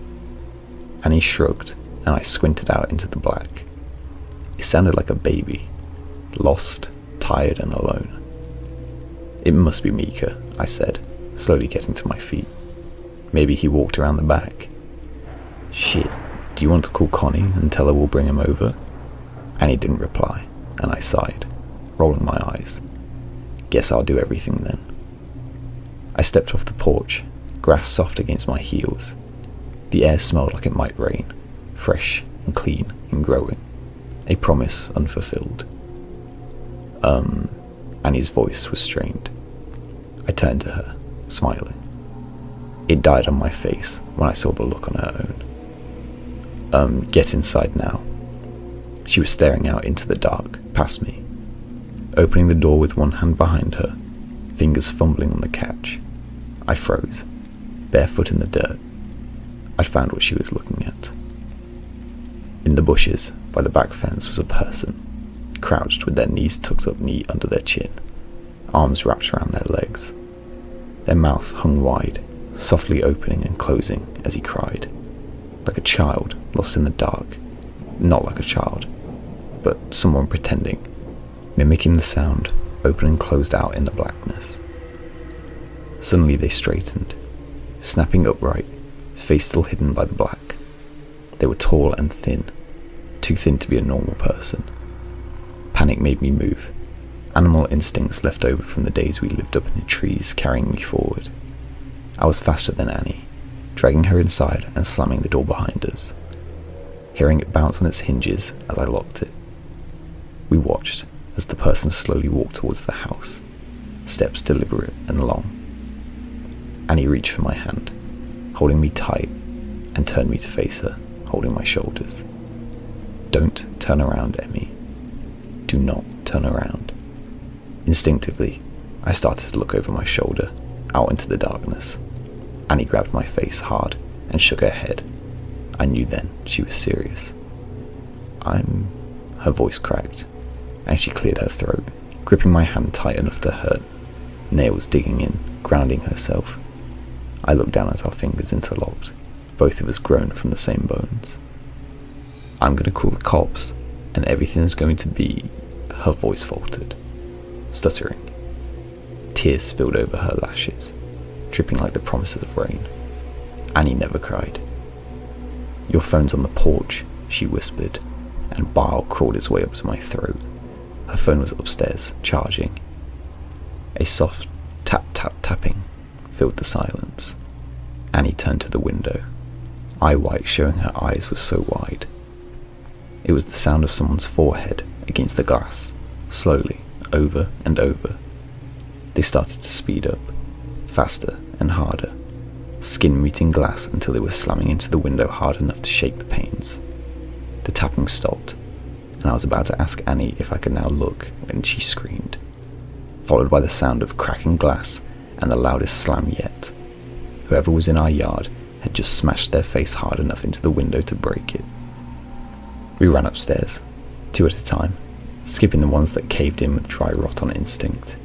Annie shrugged, and I squinted out into the black. It sounded like a baby, lost, tired, and alone. "It must be Mika," I said, slowly getting to my feet. "Maybe he walked around the back." "Shit, do you want to call Connie and tell her we'll bring him over?" Annie didn't reply, and I sighed, rolling my eyes. "Guess I'll do everything then." I stepped off the porch, grass soft against my heels. The air smelled like it might rain, fresh and clean and growing. A promise unfulfilled. Annie's voice was strained. I turned to her, smiling. It died on my face when I saw the look on her own. Get inside now." She was staring out into the dark, past me, opening the door with one hand behind her, fingers fumbling on the catch. I froze, barefoot in the dirt. I'd found what she was looking at. In the bushes, by the back fence, was a person, crouched with their knees tucked up neat under their chin, arms wrapped around their legs. Their mouth hung wide, softly opening and closing as he cried, like a child lost in the dark. Not like a child, but someone pretending, mimicking the sound, open and closed out in the blackness. Suddenly they straightened, snapping upright, face still hidden by the black. They were tall and thin, too thin to be a normal person. Panic made me move, animal instincts left over from the days we lived up in the trees carrying me forward. I was faster than Annie, dragging her inside and slamming the door behind us, hearing it bounce on its hinges as I locked it. We watched as the person slowly walked towards the house, steps deliberate and long. Annie reached for my hand, holding me tight, and turned me to face her, holding my shoulders. "Don't turn around, Emmy. Do not turn around." Instinctively, I started to look over my shoulder, out into the darkness. Annie grabbed my face hard and shook her head. I knew then she was serious. Her voice cracked, and she cleared her throat, gripping my hand tight enough to hurt, nails digging in, grounding herself. I looked down at our fingers interlocked, both of us grown from the same bones. "I'm going to call the cops, and everything's going to be..." Her voice faltered, stuttering. Tears spilled over her lashes, dripping like the promises of rain. Annie never cried. "Your phone's on the porch," she whispered, and bile crawled its way up to my throat. Her phone was upstairs, charging. A soft tap-tap-tapping filled the silence. Annie turned to the window, eye white showing her eyes were so wide. It was the sound of someone's forehead against the glass, slowly, over and over. They started to speed up, faster and harder, skin meeting glass until they were slamming into the window hard enough to shake the panes. The tapping stopped, and I was about to ask Annie if I could now look when she screamed, followed by the sound of cracking glass and the loudest slam yet. Whoever was in our yard had just smashed their face hard enough into the window to break it. We ran upstairs, two at a time, skipping the ones that caved in with dry rot on instinct.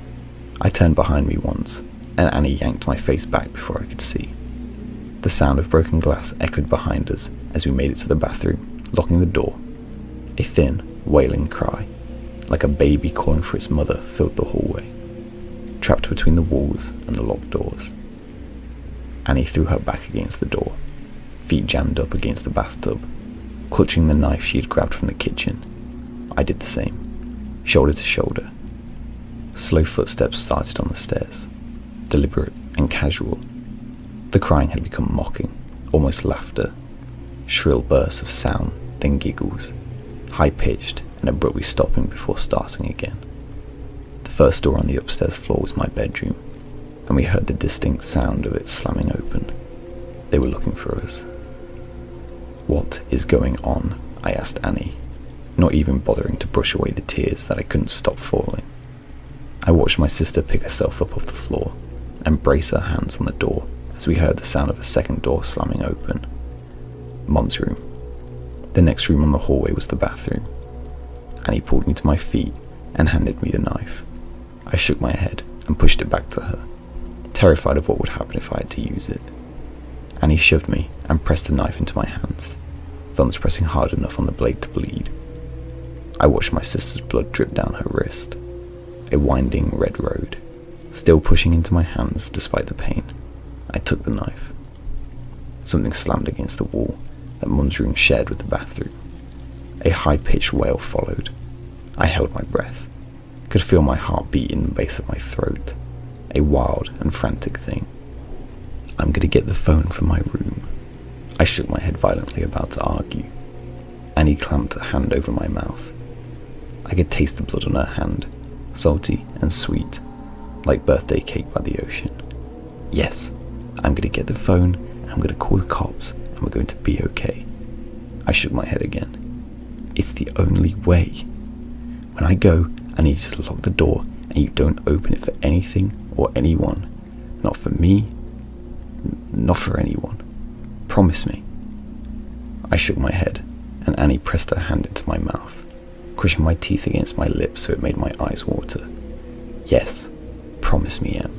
I turned behind me once, and Annie yanked my face back before I could see. The sound of broken glass echoed behind us as we made it to the bathroom, locking the door. A thin, wailing cry, like a baby calling for its mother, filled the hallway, trapped between the walls and the locked doors. Annie threw her back against the door, feet jammed up against the bathtub, clutching the knife she had grabbed from the kitchen. I did the same, shoulder to shoulder. Slow footsteps started on the stairs, deliberate and casual. The crying had become mocking, almost laughter. Shrill bursts of sound, then giggles, high-pitched and abruptly stopping before starting again. The first door on the upstairs floor was my bedroom, and we heard the distinct sound of it slamming open. They were looking for us. "What is going on?" I asked Annie, not even bothering to brush away the tears that I couldn't stop falling. I watched my sister pick herself up off the floor and brace her hands on the door as we heard the sound of a second door slamming open. Mum's room. The next room on the hallway was the bathroom. Annie pulled me to my feet and handed me the knife. I shook my head and pushed it back to her, terrified of what would happen if I had to use it. Annie shoved me and pressed the knife into my hands, thumbs pressing hard enough on the blade to bleed. I watched my sister's blood drip down her wrist, a winding red road, still pushing into my hands despite the pain. I took the knife. Something slammed against the wall that Mum's room shared with the bathroom. A high-pitched wail followed. I held my breath, could feel my heart beat in the base of my throat, a wild and frantic thing. I'm gonna get the phone from my room. I shook my head violently, about to argue. Annie clamped a hand over my mouth. I could taste the blood on her hand, salty and sweet, like birthday cake by the ocean. Yes, I'm gonna get the phone, and I'm gonna call the cops, and we're going to be okay. I shook my head again. It's the only way. When I go, I need you to lock the door, and you don't open it for anything or anyone. Not for me, not for anyone. Promise me. I shook my head, and Annie pressed her hand into my mouth, crushing my teeth against my lips so it made my eyes water. Yes, promise me, Em.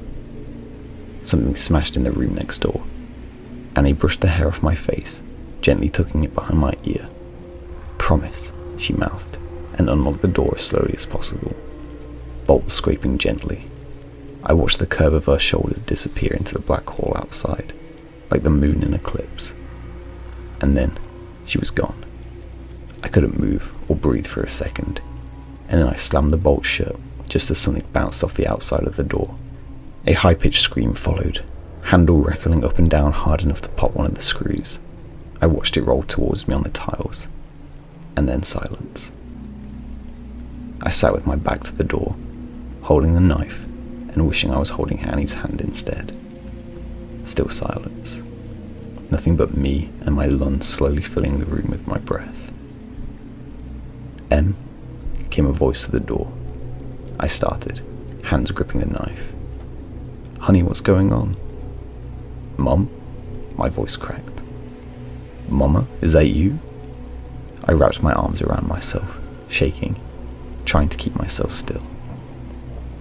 Something smashed in the room next door. Annie brushed the hair off my face, gently tucking it behind my ear. Promise, she mouthed, and unlocked the door as slowly as possible, bolts scraping gently. I watched the curve of her shoulders disappear into the black hall outside, like the moon in eclipse. And then, she was gone. I couldn't move or breathe for a second, and then I slammed the bolt shut just as something bounced off the outside of the door. A high-pitched scream followed, handle rattling up and down hard enough to pop one of the screws. I watched it roll towards me on the tiles, and then silence. I sat with my back to the door, holding the knife and wishing I was holding Annie's hand instead. Still silence. Nothing but me and my lungs slowly filling the room with my breath. Em, came a voice to the door. I started, hands gripping the knife. Honey, what's going on? Mum? My voice cracked. Mama, is that you? I wrapped my arms around myself, shaking, trying to keep myself still.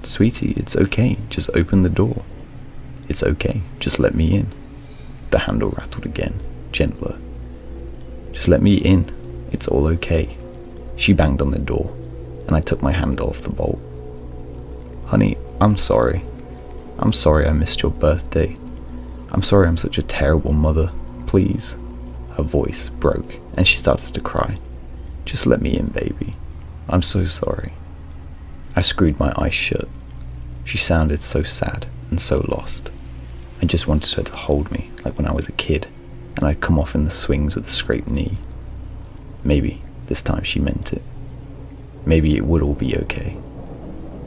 Sweetie, it's okay, just open the door. It's okay, just let me in. The handle rattled again, gentler. Just let me in, it's all okay. She banged on the door, and I took my hand off the bolt. Honey, I'm sorry. I'm sorry I missed your birthday. I'm sorry I'm such a terrible mother. Please. Her voice broke, and she started to cry. Just let me in, baby. I'm so sorry. I screwed my eyes shut. She sounded so sad and so lost. I just wanted her to hold me like when I was a kid, and I'd come off in the swings with a scraped knee. Maybe this time she meant it. Maybe it would all be okay.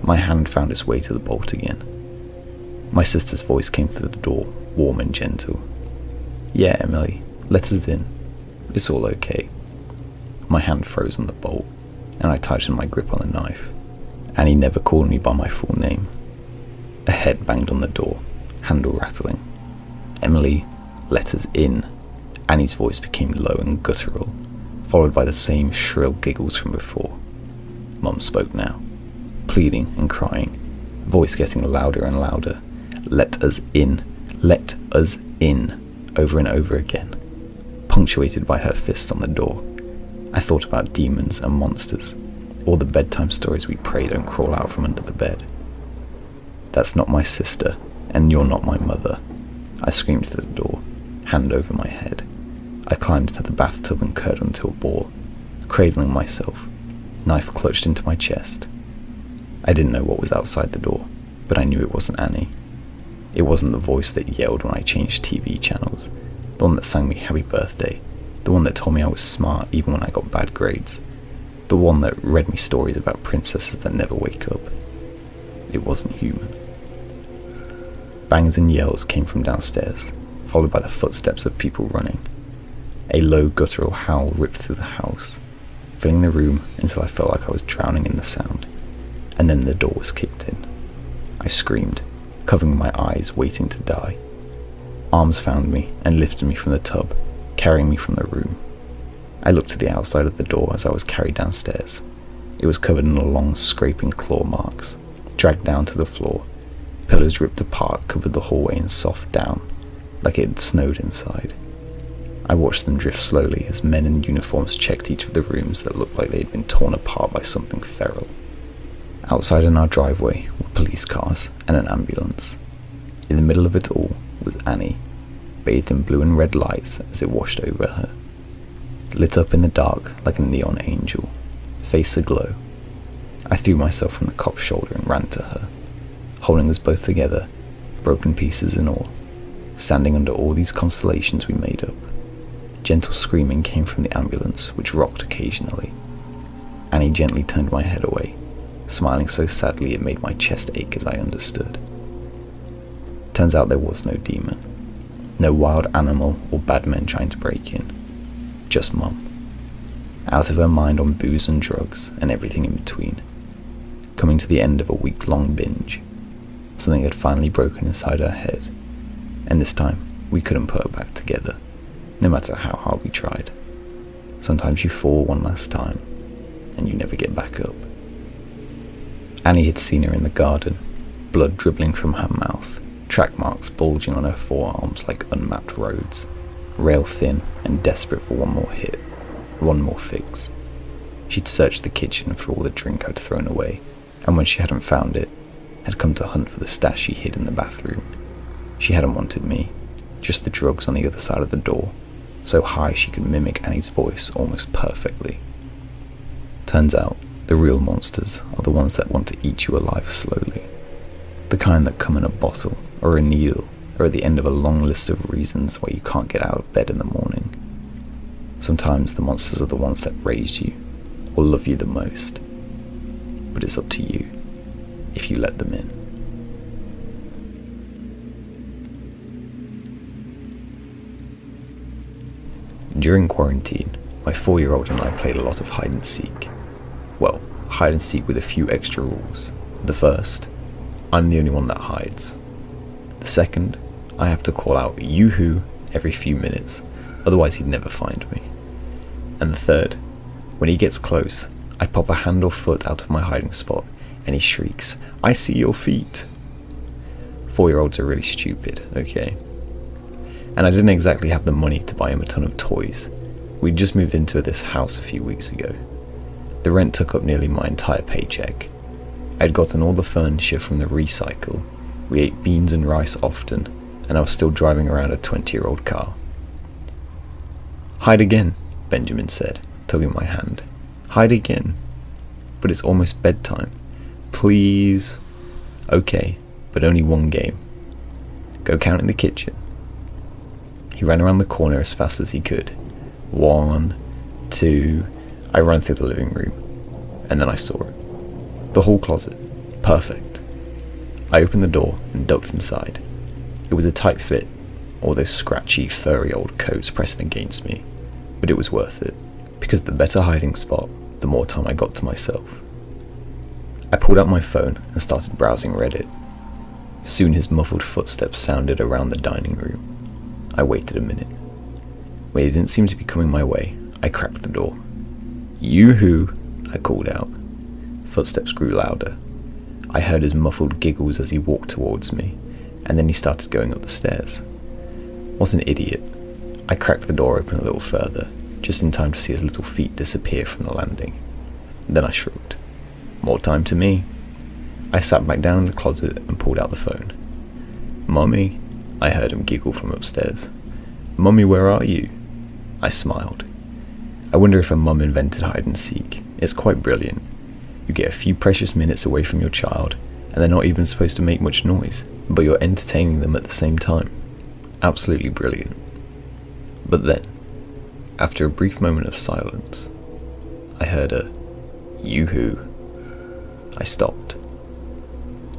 My hand found its way to the bolt again. My sister's voice came through the door, warm and gentle. Yeah, Emily, let us in. It's all okay. My hand froze on the bolt, and I tightened my grip on the knife. Annie never called me by my full name. A head banged on the door, handle rattling. Emily, let us in. Annie's voice became low and guttural, followed by the same shrill giggles from before. Mum spoke now, pleading and crying, voice getting louder and louder. Let us in, let us in, over and over again, punctuated by her fist on the door. I thought about demons and monsters, all the bedtime stories we pray don't crawl out from under the bed. That's not my sister, and you're not my mother. I screamed through the door, hand over my head. I climbed into the bathtub and curled into a ball, cradling myself, knife clutched into my chest. I didn't know what was outside the door, but I knew it wasn't Annie. It wasn't the voice that yelled when I changed TV channels, the one that sang me happy birthday, the one that told me I was smart even when I got bad grades, the one that read me stories about princesses that never wake up. It wasn't human. Bangs and yells came from downstairs, followed by the footsteps of people running. A low guttural howl ripped through the house, filling the room until I felt like I was drowning in the sound, and then the door was kicked in. I screamed, covering my eyes, waiting to die. Arms found me and lifted me from the tub, carrying me from the room. I looked to the outside of the door as I was carried downstairs. It was covered in long, scraping claw marks, dragged down to the floor. Pillars ripped apart covered the hallway in soft down, like it had snowed inside. I watched them drift slowly as men in uniforms checked each of the rooms that looked like they had been torn apart by something feral. Outside in our driveway were police cars and an ambulance. In the middle of it all was Annie, bathed in blue and red lights as it washed over her. Lit up in the dark like a neon angel, face aglow. I threw myself from the cop's shoulder and ran to her, holding us both together, broken pieces and all, standing under all these constellations we made up. Gentle screaming came from the ambulance, which rocked occasionally. Annie gently turned my head away, smiling so sadly it made my chest ache as I understood. Turns out there was no demon, no wild animal or bad men trying to break in, just Mum, out of her mind on booze and drugs and everything in between, coming to the end of a week-long binge. Something had finally broken inside her head, and this time we couldn't put her back together, no matter how hard we tried. Sometimes you fall one last time, and you never get back up. Annie had seen her in the garden, blood dribbling from her mouth, track marks bulging on her forearms like unmapped roads, rail thin and desperate for one more hit, one more fix. She'd searched the kitchen for all the drink I'd thrown away, and when she hadn't found it, had come to hunt for the stash she hid in the bathroom. She hadn't wanted me, just the drugs on the other side of the door, so high she could mimic Annie's voice almost perfectly. Turns out, the real monsters are the ones that want to eat you alive slowly. The kind that come in a bottle, or a needle, or at the end of a long list of reasons why you can't get out of bed in the morning. Sometimes the monsters are the ones that raise you, or love you the most. But it's up to you, if you let them in. During quarantine, my 4-year-old and I played a lot of hide and seek. Well, hide and seek with a few extra rules. The first, I'm the only one that hides. The second, I have to call out "yoo-hoo" every few minutes, otherwise he'd never find me. And the third, when he gets close, I pop a hand or foot out of my hiding spot and he shrieks, "I see your feet." 4-year-olds are really stupid, okay? And I didn't exactly have the money to buy him a ton of toys. We'd just moved into this house a few weeks ago. The rent took up nearly my entire paycheck. I'd gotten all the furniture from the recycle. We ate beans and rice often, and I was still driving around a 20-year-old car. "Hide again," Benjamin said, tugging my hand. "Hide again." "But it's almost bedtime. Please." "Okay, but only one game. Go count in the kitchen." He ran around the corner as fast as he could. 1, 2, I ran through the living room, and then I saw it. The hall closet. Perfect. I opened the door and ducked inside. It was a tight fit, all those scratchy, furry old coats pressing against me, but it was worth it, because the better hiding spot, the more time I got to myself. I pulled out my phone and started browsing Reddit. Soon his muffled footsteps sounded around the dining room. I waited a minute. When he didn't seem to be coming my way, I cracked the door. "Yoo-hoo," I called out. Footsteps grew louder. I heard his muffled giggles as he walked towards me, and then he started going up the stairs. Was an idiot. I cracked the door open a little further, just in time to see his little feet disappear from the landing. Then I shrugged. More time to me. I sat back down in the closet and pulled out the phone. "Mummy," I heard him giggle from upstairs. "Mummy, where are you?" I smiled. I wonder if a mum invented hide and seek. It's quite brilliant. You get a few precious minutes away from your child, and they're not even supposed to make much noise, but you're entertaining them at the same time. Absolutely brilliant. But then, after a brief moment of silence, I heard a "yoo-hoo." I stopped.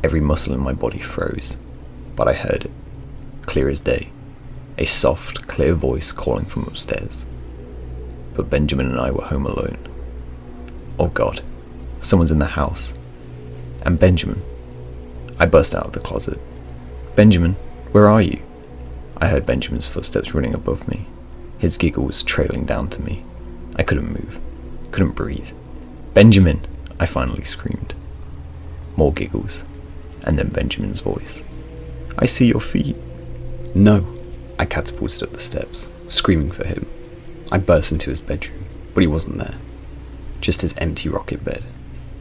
Every muscle in my body froze, but I heard it, clear as day, a soft, clear voice calling from upstairs. But Benjamin and I were home alone. Oh God, someone's in the house. And Benjamin. I burst out of the closet. Benjamin, where are you? I heard Benjamin's footsteps running above me. His giggle was trailing down to me. I couldn't move, couldn't breathe. Benjamin, I finally screamed. More giggles, and then Benjamin's voice. I see your feet. No, I catapulted up the steps, screaming for him. I burst into his bedroom, but he wasn't there. Just his empty rocket bed,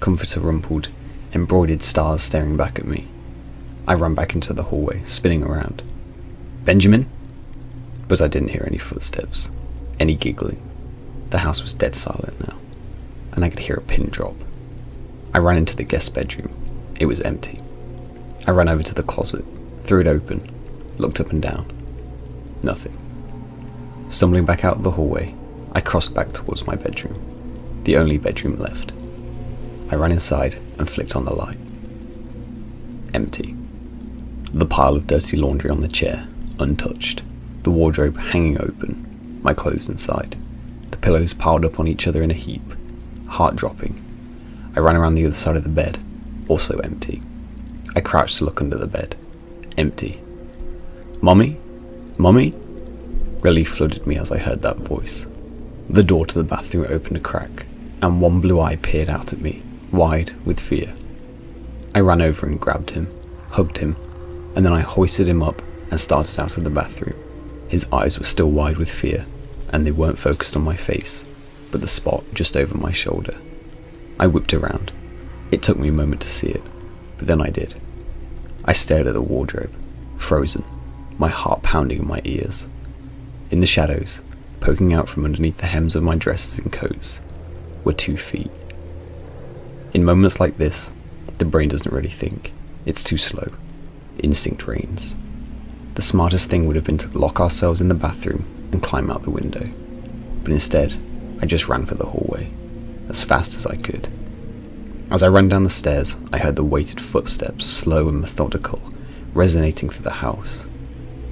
comforter rumpled, embroidered stars staring back at me. I ran back into the hallway, spinning around. Benjamin? But I didn't hear any footsteps, any giggling. The house was dead silent now, and I could hear a pin drop. I ran into the guest bedroom. It was empty. I ran over to the closet, threw it open, looked up and down. Nothing. Stumbling back out of the hallway, I crossed back towards my bedroom, the only bedroom left. I ran inside and flicked on the light. Empty. The pile of dirty laundry on the chair, untouched. The wardrobe hanging open, my clothes inside. The pillows piled up on each other in a heap, heart dropping. I ran around the other side of the bed, also empty. I crouched to look under the bed. Empty. Mummy? Mummy? Relief flooded me as I heard that voice. The door to the bathroom opened a crack, and one blue eye peered out at me, wide with fear. I ran over and grabbed him, hugged him, and then I hoisted him up and started out of the bathroom. His eyes were still wide with fear, and they weren't focused on my face, but the spot just over my shoulder. I whipped around. It took me a moment to see it, but then I did. I stared at the wardrobe, frozen, my heart pounding in my ears. In the shadows, poking out from underneath the hems of my dresses and coats, were 2 feet. In moments like this, the brain doesn't really think. It's too slow. Instinct reigns. The smartest thing would have been to lock ourselves in the bathroom and climb out the window. But instead, I just ran for the hallway, as fast as I could. As I ran down the stairs, I heard the weighted footsteps, slow and methodical, resonating through the house.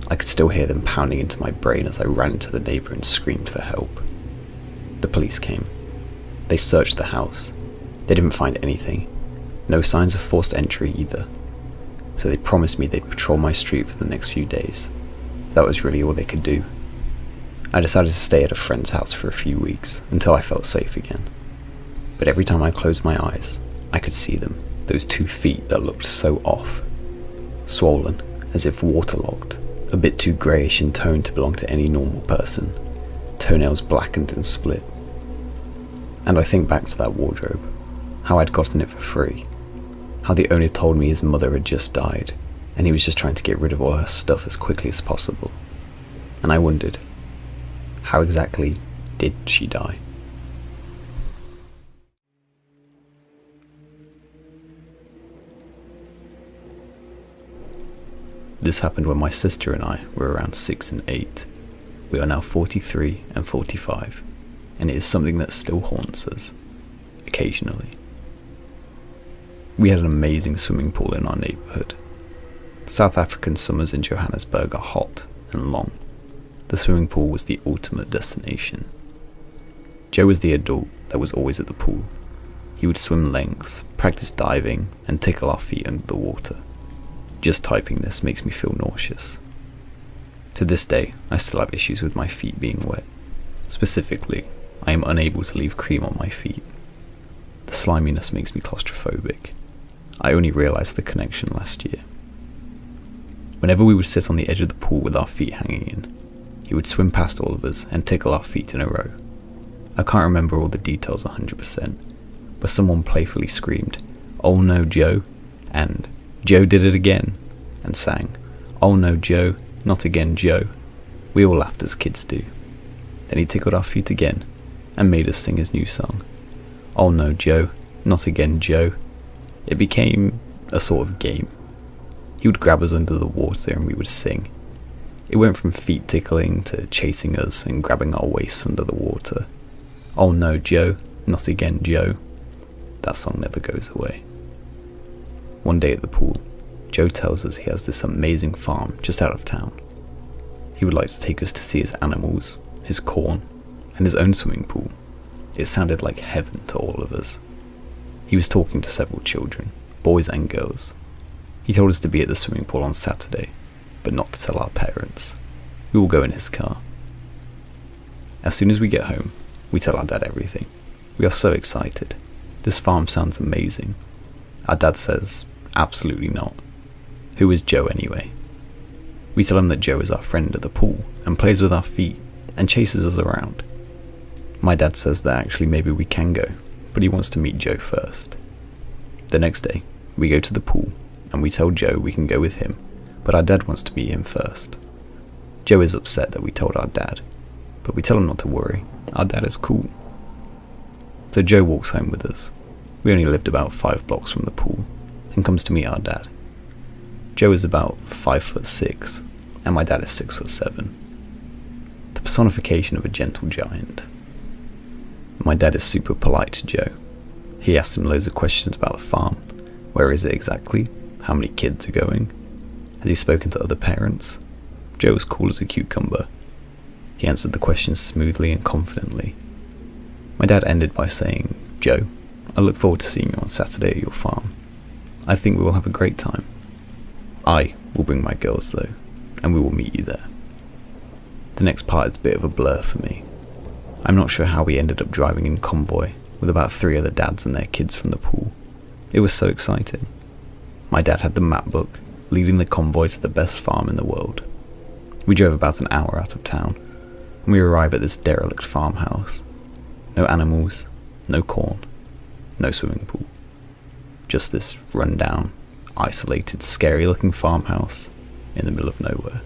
I could still hear them pounding into my brain as I ran into the neighbour and screamed for help. The police came. They searched the house. They didn't find anything. No signs of forced entry either. So they promised me they'd patrol my street for the next few days. That was really all they could do. I decided to stay at a friend's house for a few weeks until I felt safe again. But every time I closed my eyes, I could see them, those 2 feet that looked so off. Swollen, as if waterlogged, a bit too greyish in tone to belong to any normal person, toenails blackened and split. And I think back to that wardrobe, how I'd gotten it for free, how the owner told me his mother had just died, and he was just trying to get rid of all her stuff as quickly as possible. And I wondered, how exactly did she die? This happened when my sister and I were around 6 and 8. We are now 43 and 45, and it is something that still haunts us, occasionally. We had an amazing swimming pool in our neighbourhood. South African summers in Johannesburg are hot and long. The swimming pool was the ultimate destination. Joe was the adult that was always at the pool. He would swim lengths, practice diving, and tickle our feet under the water. Just typing this makes me feel nauseous. To this day, I still have issues with my feet being wet. Specifically, I am unable to leave cream on my feet. The sliminess makes me claustrophobic. I only realised the connection last year. Whenever we would sit on the edge of the pool with our feet hanging in, he would swim past all of us and tickle our feet in a row. I can't remember all the details 100%, but someone playfully screamed, "Oh no, Joe," and "Joe did it again," and sang, "Oh no, Joe, not again, Joe." We all laughed as kids do. Then he tickled our feet again and made us sing his new song, "Oh no, Joe, not again, Joe." It became a sort of game. He would grab us under the water and we would sing. It went from feet tickling to chasing us and grabbing our waists under the water. "Oh no, Joe, not again, Joe." That song never goes away. One day at the pool, Joe tells us he has this amazing farm just out of town. He would like to take us to see his animals, his corn, and his own swimming pool. It sounded like heaven to all of us. He was talking to several children, boys and girls. He told us to be at the swimming pool on Saturday, but not to tell our parents. We will go in his car. As soon as we get home, we tell our dad everything. We are so excited. This farm sounds amazing. Our dad says, absolutely not. Who is Joe anyway? We tell him that Joe is our friend at the pool and plays with our feet and chases us around. My dad says that actually maybe we can go, but he wants to meet Joe first. The next day, we go to the pool and we tell Joe we can go with him, but our dad wants to meet him first. Joe is upset that we told our dad, but we tell him not to worry, our dad is cool. So Joe walks home with us. We only lived about 5 blocks from the pool and comes to meet our dad. Joe is about 5'6", and my dad is 6'7". The personification of a gentle giant. My dad is super polite to Joe. He asks him loads of questions about the farm. Where is it exactly? How many kids are going? Has he spoken to other parents? Joe was cool as a cucumber. He answered the questions smoothly and confidently. My dad ended by saying, Joe, I look forward to seeing you on Saturday at your farm. I think we will have a great time. I will bring my girls though, and we will meet you there. The next part is a bit of a blur for me. I'm not sure how we ended up driving in convoy with about 3 other dads and their kids from the pool. It was so exciting. My dad had the map book, leading the convoy to the best farm in the world. We drove about an hour out of town, and we arrive at this derelict farmhouse. No animals, no corn, no swimming pool. Just this run-down, isolated, scary-looking farmhouse in the middle of nowhere.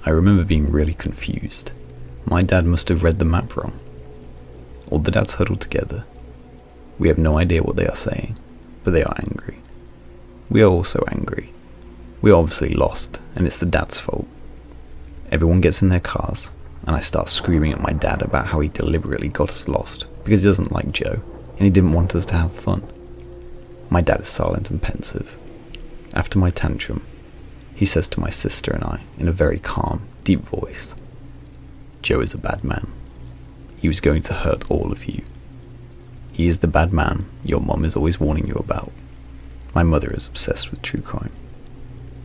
I remember being really confused. My dad must have read the map wrong. All the dads huddled together. We have no idea what they are saying, but they are angry. We are also angry. We are obviously lost, and it's the dad's fault. Everyone gets in their cars, and I start screaming at my dad about how he deliberately got us lost because he doesn't like Joe, and he didn't want us to have fun. My dad is silent and pensive. After my tantrum, he says to my sister and I, in a very calm, deep voice, Joe is a bad man. He was going to hurt all of you. He is the bad man your mom is always warning you about. My mother is obsessed with true crime.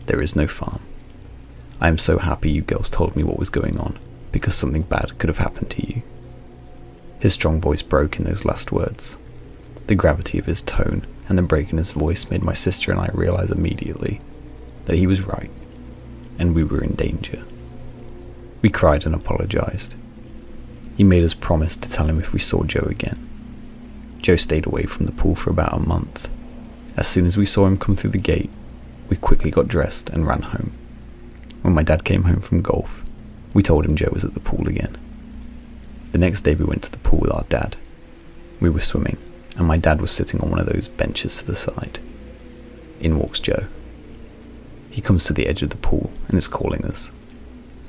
There is no farm. I am so happy you girls told me what was going on, because something bad could have happened to you. His strong voice broke in those last words. The gravity of his tone and the break in his voice made my sister and I realize immediately that he was right, and we were in danger. We cried and apologized. He made us promise to tell him if we saw Joe again. Joe stayed away from the pool for about a month. As soon as we saw him come through the gate, we quickly got dressed and ran home. When my dad came home from golf, we told him Joe was at the pool again. The next day we went to the pool with our dad. We were swimming, and my dad was sitting on one of those benches to the side. In walks Joe. He comes to the edge of the pool and is calling us.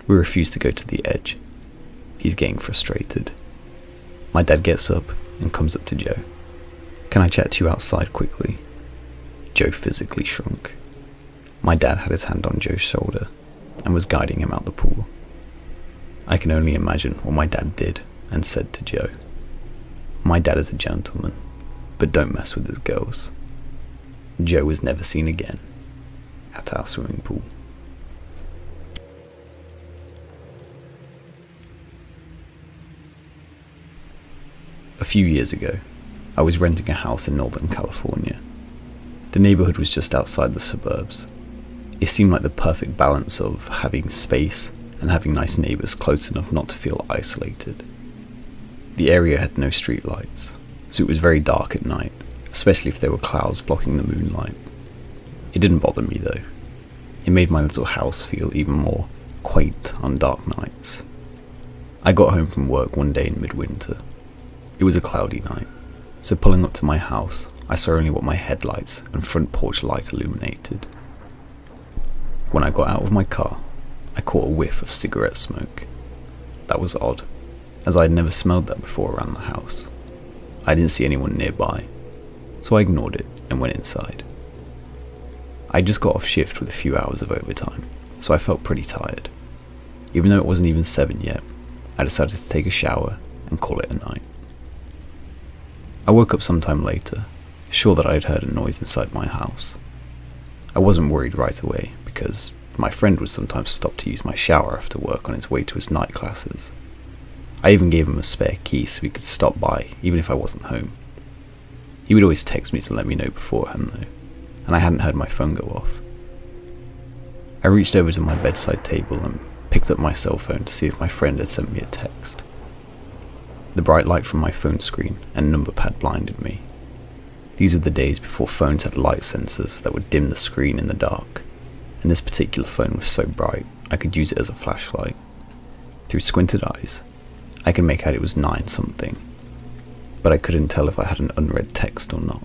We refuse to go to the edge. He's getting frustrated. My dad gets up and comes up to Joe. Can I chat to you outside quickly? Joe physically shrunk. My dad had his hand on Joe's shoulder and was guiding him out the pool. I can only imagine what my dad did and said to Joe. My dad is a gentleman, but don't mess with his girls. Joe was never seen again at our swimming pool. A few years ago, I was renting a house in Northern California. The neighborhood was just outside the suburbs. It seemed like the perfect balance of having space and having nice neighbors close enough not to feel isolated. The area had no streetlights, so it was very dark at night, especially if there were clouds blocking the moonlight. It didn't bother me though. It made my little house feel even more quaint on dark nights. I got home from work one day in midwinter. It was a cloudy night, so pulling up to my house, I saw only what my headlights and front porch light illuminated. When I got out of my car, I caught a whiff of cigarette smoke. That was odd, as I had never smelled that before around the house. I didn't see anyone nearby, so I ignored it and went inside. I just got off shift with a few hours of overtime, so I felt pretty tired. Even though it wasn't even 7 yet, I decided to take a shower and call it a night. I woke up sometime later, sure that I had heard a noise inside my house. I wasn't worried right away because my friend would sometimes stop to use my shower after work on his way to his night classes. I even gave him a spare key so he could stop by even if I wasn't home. He would always text me to let me know beforehand though, and I hadn't heard my phone go off. I reached over to my bedside table and picked up my cell phone to see if my friend had sent me a text. The bright light from my phone screen and number pad blinded me. These were the days before phones had light sensors that would dim the screen in the dark, and this particular phone was so bright I could use it as a flashlight. Through squinted eyes, I could make out it was 9 something, but I couldn't tell if I had an unread text or not.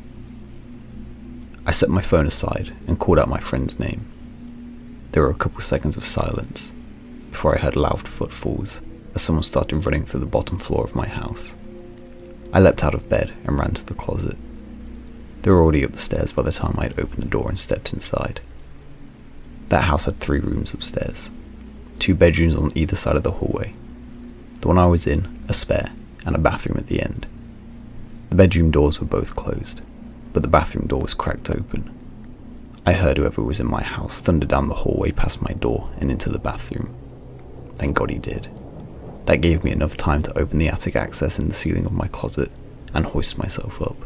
I set my phone aside and called out my friend's name. There were a couple seconds of silence before I heard loud footfalls as someone started running through the bottom floor of my house. I leapt out of bed and ran to the closet. They were already up the stairs by the time I had opened the door and stepped inside. That house had 3 rooms upstairs, 2 bedrooms on either side of the hallway. The one I was in, a spare, and a bathroom at the end. The bedroom doors were both closed, but the bathroom door was cracked open. I heard whoever was in my house thunder down the hallway past my door and into the bathroom. Thank God he did. That gave me enough time to open the attic access in the ceiling of my closet and hoist myself up.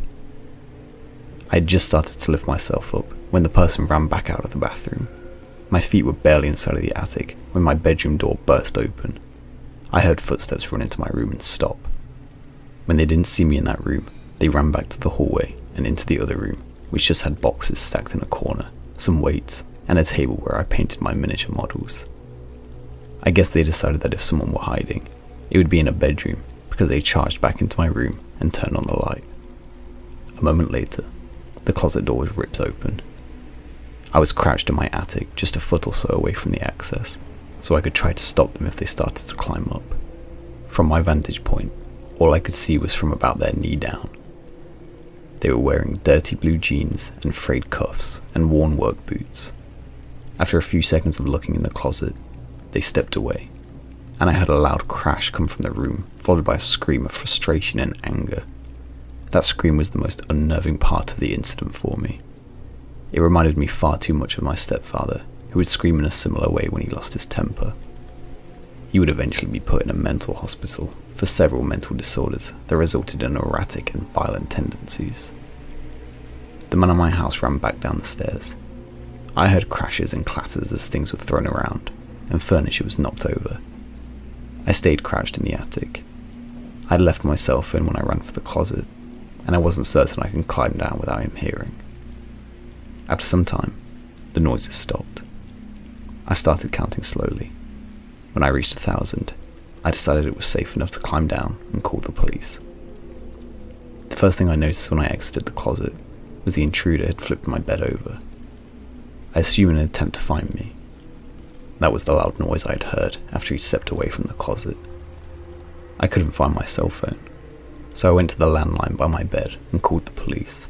I had just started to lift myself up when the person ran back out of the bathroom. My feet were barely inside of the attic when my bedroom door burst open. I heard footsteps run into my room and stop. When they didn't see me in that room, they ran back to the hallway and into the other room, which just had boxes stacked in a corner, some weights, and a table where I painted my miniature models. I guess they decided that if someone were hiding, it would be in a bedroom because they charged back into my room and turned on the light. A moment later, the closet door was ripped open. I was crouched in my attic just a foot or so away from the access, so I could try to stop them if they started to climb up. From my vantage point, all I could see was from about their knee down. They were wearing dirty blue jeans and frayed cuffs and worn work boots. After a few seconds of looking in the closet, they stepped away, and I heard a loud crash come from the room, followed by a scream of frustration and anger. That scream was the most unnerving part of the incident for me. It reminded me far too much of my stepfather, who would scream in a similar way when he lost his temper. He would eventually be put in a mental hospital for several mental disorders that resulted in erratic and violent tendencies. The man in my house ran back down the stairs. I heard crashes and clatters as things were thrown around, and furniture was knocked over. I stayed crouched in the attic. I had left my cell phone when I ran for the closet, and I wasn't certain I could climb down without him hearing. After some time, the noises stopped. I started counting slowly. When I reached 1,000, I decided it was safe enough to climb down and call the police. The first thing I noticed when I exited the closet was the intruder had flipped my bed over. I assumed in an attempt to find me. That was the loud noise I had heard after he stepped away from the closet. I couldn't find my cell phone, so I went to the landline by my bed and called the police.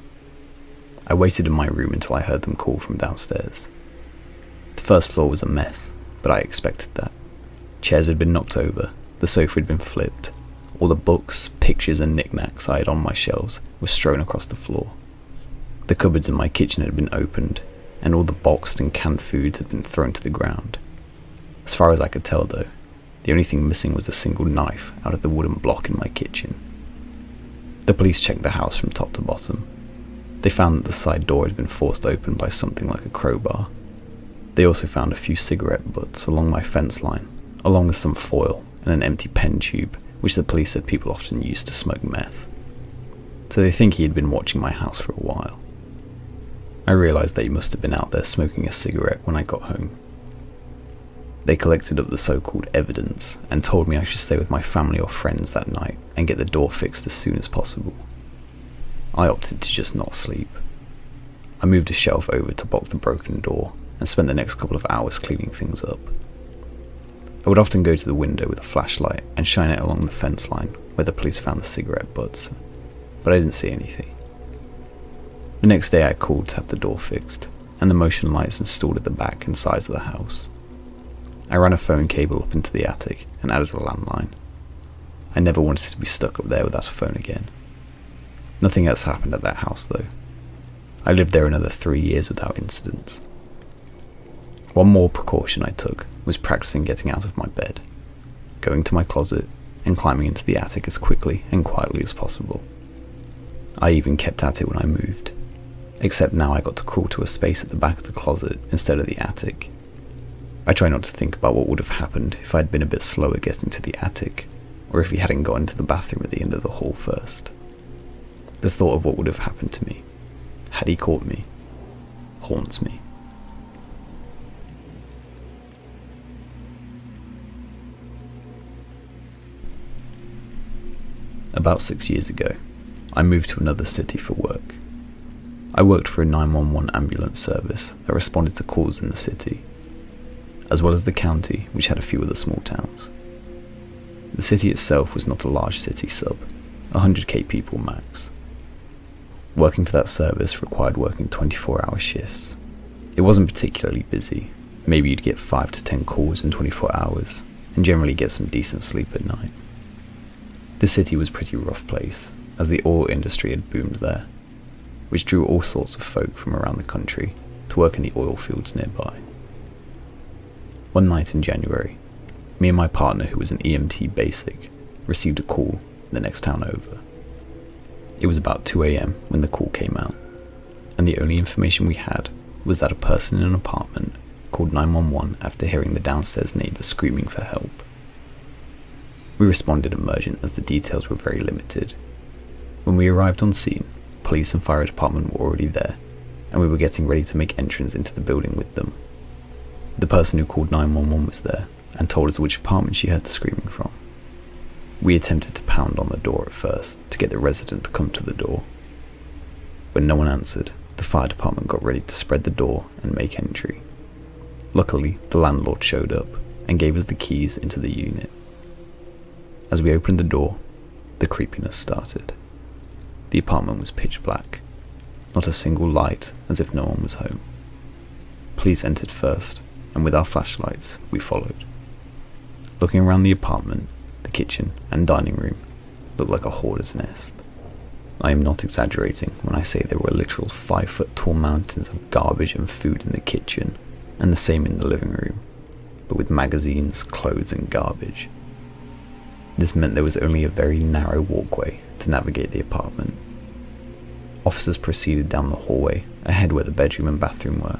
I waited in my room until I heard them call from downstairs. The first floor was a mess, but I expected that. Chairs had been knocked over, the sofa had been flipped, all the books, pictures and knickknacks I had on my shelves were strewn across the floor. The cupboards in my kitchen had been opened, and all the boxed and canned foods had been thrown to the ground. As far as I could tell though, the only thing missing was a single knife out of the wooden block in my kitchen. The police checked the house from top to bottom. They found that the side door had been forced open by something like a crowbar. They also found a few cigarette butts along my fence line, along with some foil and an empty pen tube, which the police said people often used to smoke meth. So they think he had been watching my house for a while. I realised that he must have been out there smoking a cigarette when I got home. They collected up the so-called evidence and told me I should stay with my family or friends that night and get the door fixed as soon as possible. I opted to just not sleep. I moved a shelf over to block the broken door and spent the next couple of hours cleaning things up. I would often go to the window with a flashlight and shine it along the fence line where the police found the cigarette butts, but I didn't see anything. The next day I called to have the door fixed and the motion lights installed at the back and sides of the house. I ran a phone cable up into the attic and added a landline. I never wanted to be stuck up there without a phone again. Nothing else happened at that house though. I lived there another 3 years without incidents. One more precaution I took was practicing getting out of my bed, going to my closet, and climbing into the attic as quickly and quietly as possible. I even kept at it when I moved, except now I got to crawl to a space at the back of the closet instead of the attic. I try not to think about what would have happened if I'd been a bit slower getting to the attic, or if he hadn't got into the bathroom at the end of the hall first. The thought of what would have happened to me, had he caught me, haunts me. About 6 years ago, I moved to another city for work. I worked for a 911 ambulance service that responded to calls in the city, as well as the county, which had a few other small towns. The city itself was not a large city sub, 100k people max. Working for that service required working 24-hour shifts. It wasn't particularly busy. Maybe you'd get 5 to 10 calls in 24 hours, and generally get some decent sleep at night. The city was a pretty rough place, as the oil industry had boomed there, which drew all sorts of folk from around the country to work in the oil fields nearby. One night in January, me and my partner, who was an EMT basic, received a call in the next town over. It was about 2 AM when the call came out, and the only information we had was that a person in an apartment called 911 after hearing the downstairs neighbour screaming for help. We responded emergent as the details were very limited. When we arrived on scene, police and fire department were already there, and we were getting ready to make entrance into the building with them. The person who called 911 was there, and told us which apartment she heard the screaming from. We attempted to pound on the door at first to get the resident to come to the door. When no one answered, the fire department got ready to spread the door and make entry. Luckily, the landlord showed up and gave us the keys into the unit. As we opened the door, the creepiness started. The apartment was pitch black, not a single light, as if no one was home. Police entered first, and with our flashlights, we followed. Looking around the apartment, the kitchen and dining room looked like a hoarder's nest. I am not exaggerating when I say there were literal 5-foot-tall mountains of garbage and food in the kitchen, and the same in the living room, but with magazines, clothes and garbage. This meant there was only a very narrow walkway to navigate the apartment. Officers proceeded down the hallway ahead where the bedroom and bathroom were.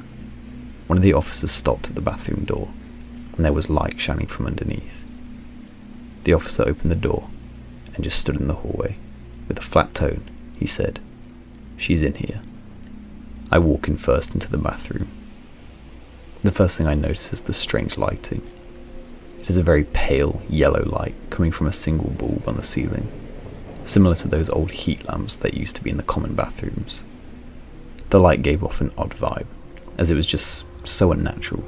One of the officers stopped at the bathroom door, and there was light shining from underneath. The officer opened the door and just stood in the hallway. With a flat tone, he said, "She's in here." I walk in first into the bathroom. The first thing I notice is the strange lighting. It is a very pale yellow light coming from a single bulb on the ceiling, similar to those old heat lamps that used to be in the common bathrooms. The light gave off an odd vibe, as it was just so unnatural.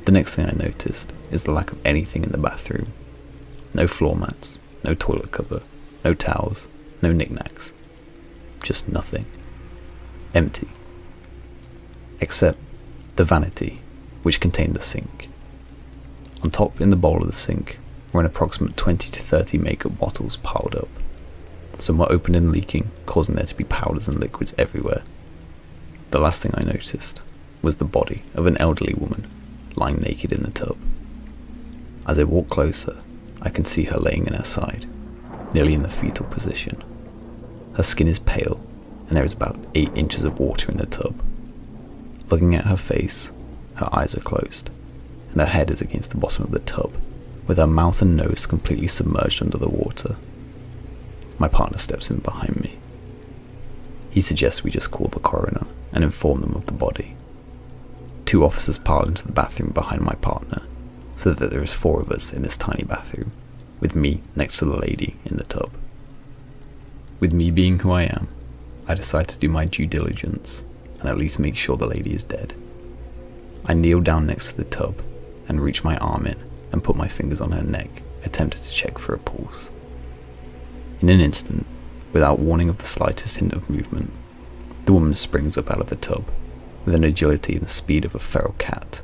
The next thing I noticed is the lack of anything in the bathroom. No floor mats, no toilet cover, no towels, no knickknacks. Just nothing. Empty. Except the vanity, which contained the sink. On top in the bowl of the sink were an approximate 20 to 30 makeup bottles piled up. Some were open and leaking, causing there to be powders and liquids everywhere. The last thing I noticed was the body of an elderly woman lying naked in the tub. As I walk closer, I can see her laying in her side, nearly in the fetal position. Her skin is pale, and there is about 8 inches of water in the tub. Looking at her face, her eyes are closed, and her head is against the bottom of the tub, with her mouth and nose completely submerged under the water. My partner steps in behind me. He suggests we just call the coroner and inform them of the body. 2 officers pile into the bathroom behind my partner, so that there is 4 of us in this tiny bathroom, with me next to the lady in the tub. With me being who I am, I decide to do my due diligence and at least make sure the lady is dead. I kneel down next to the tub and reach my arm in and put my fingers on her neck, attempting to check for a pulse. In an instant, without warning of the slightest hint of movement, the woman springs up out of the tub with an agility and speed of a feral cat.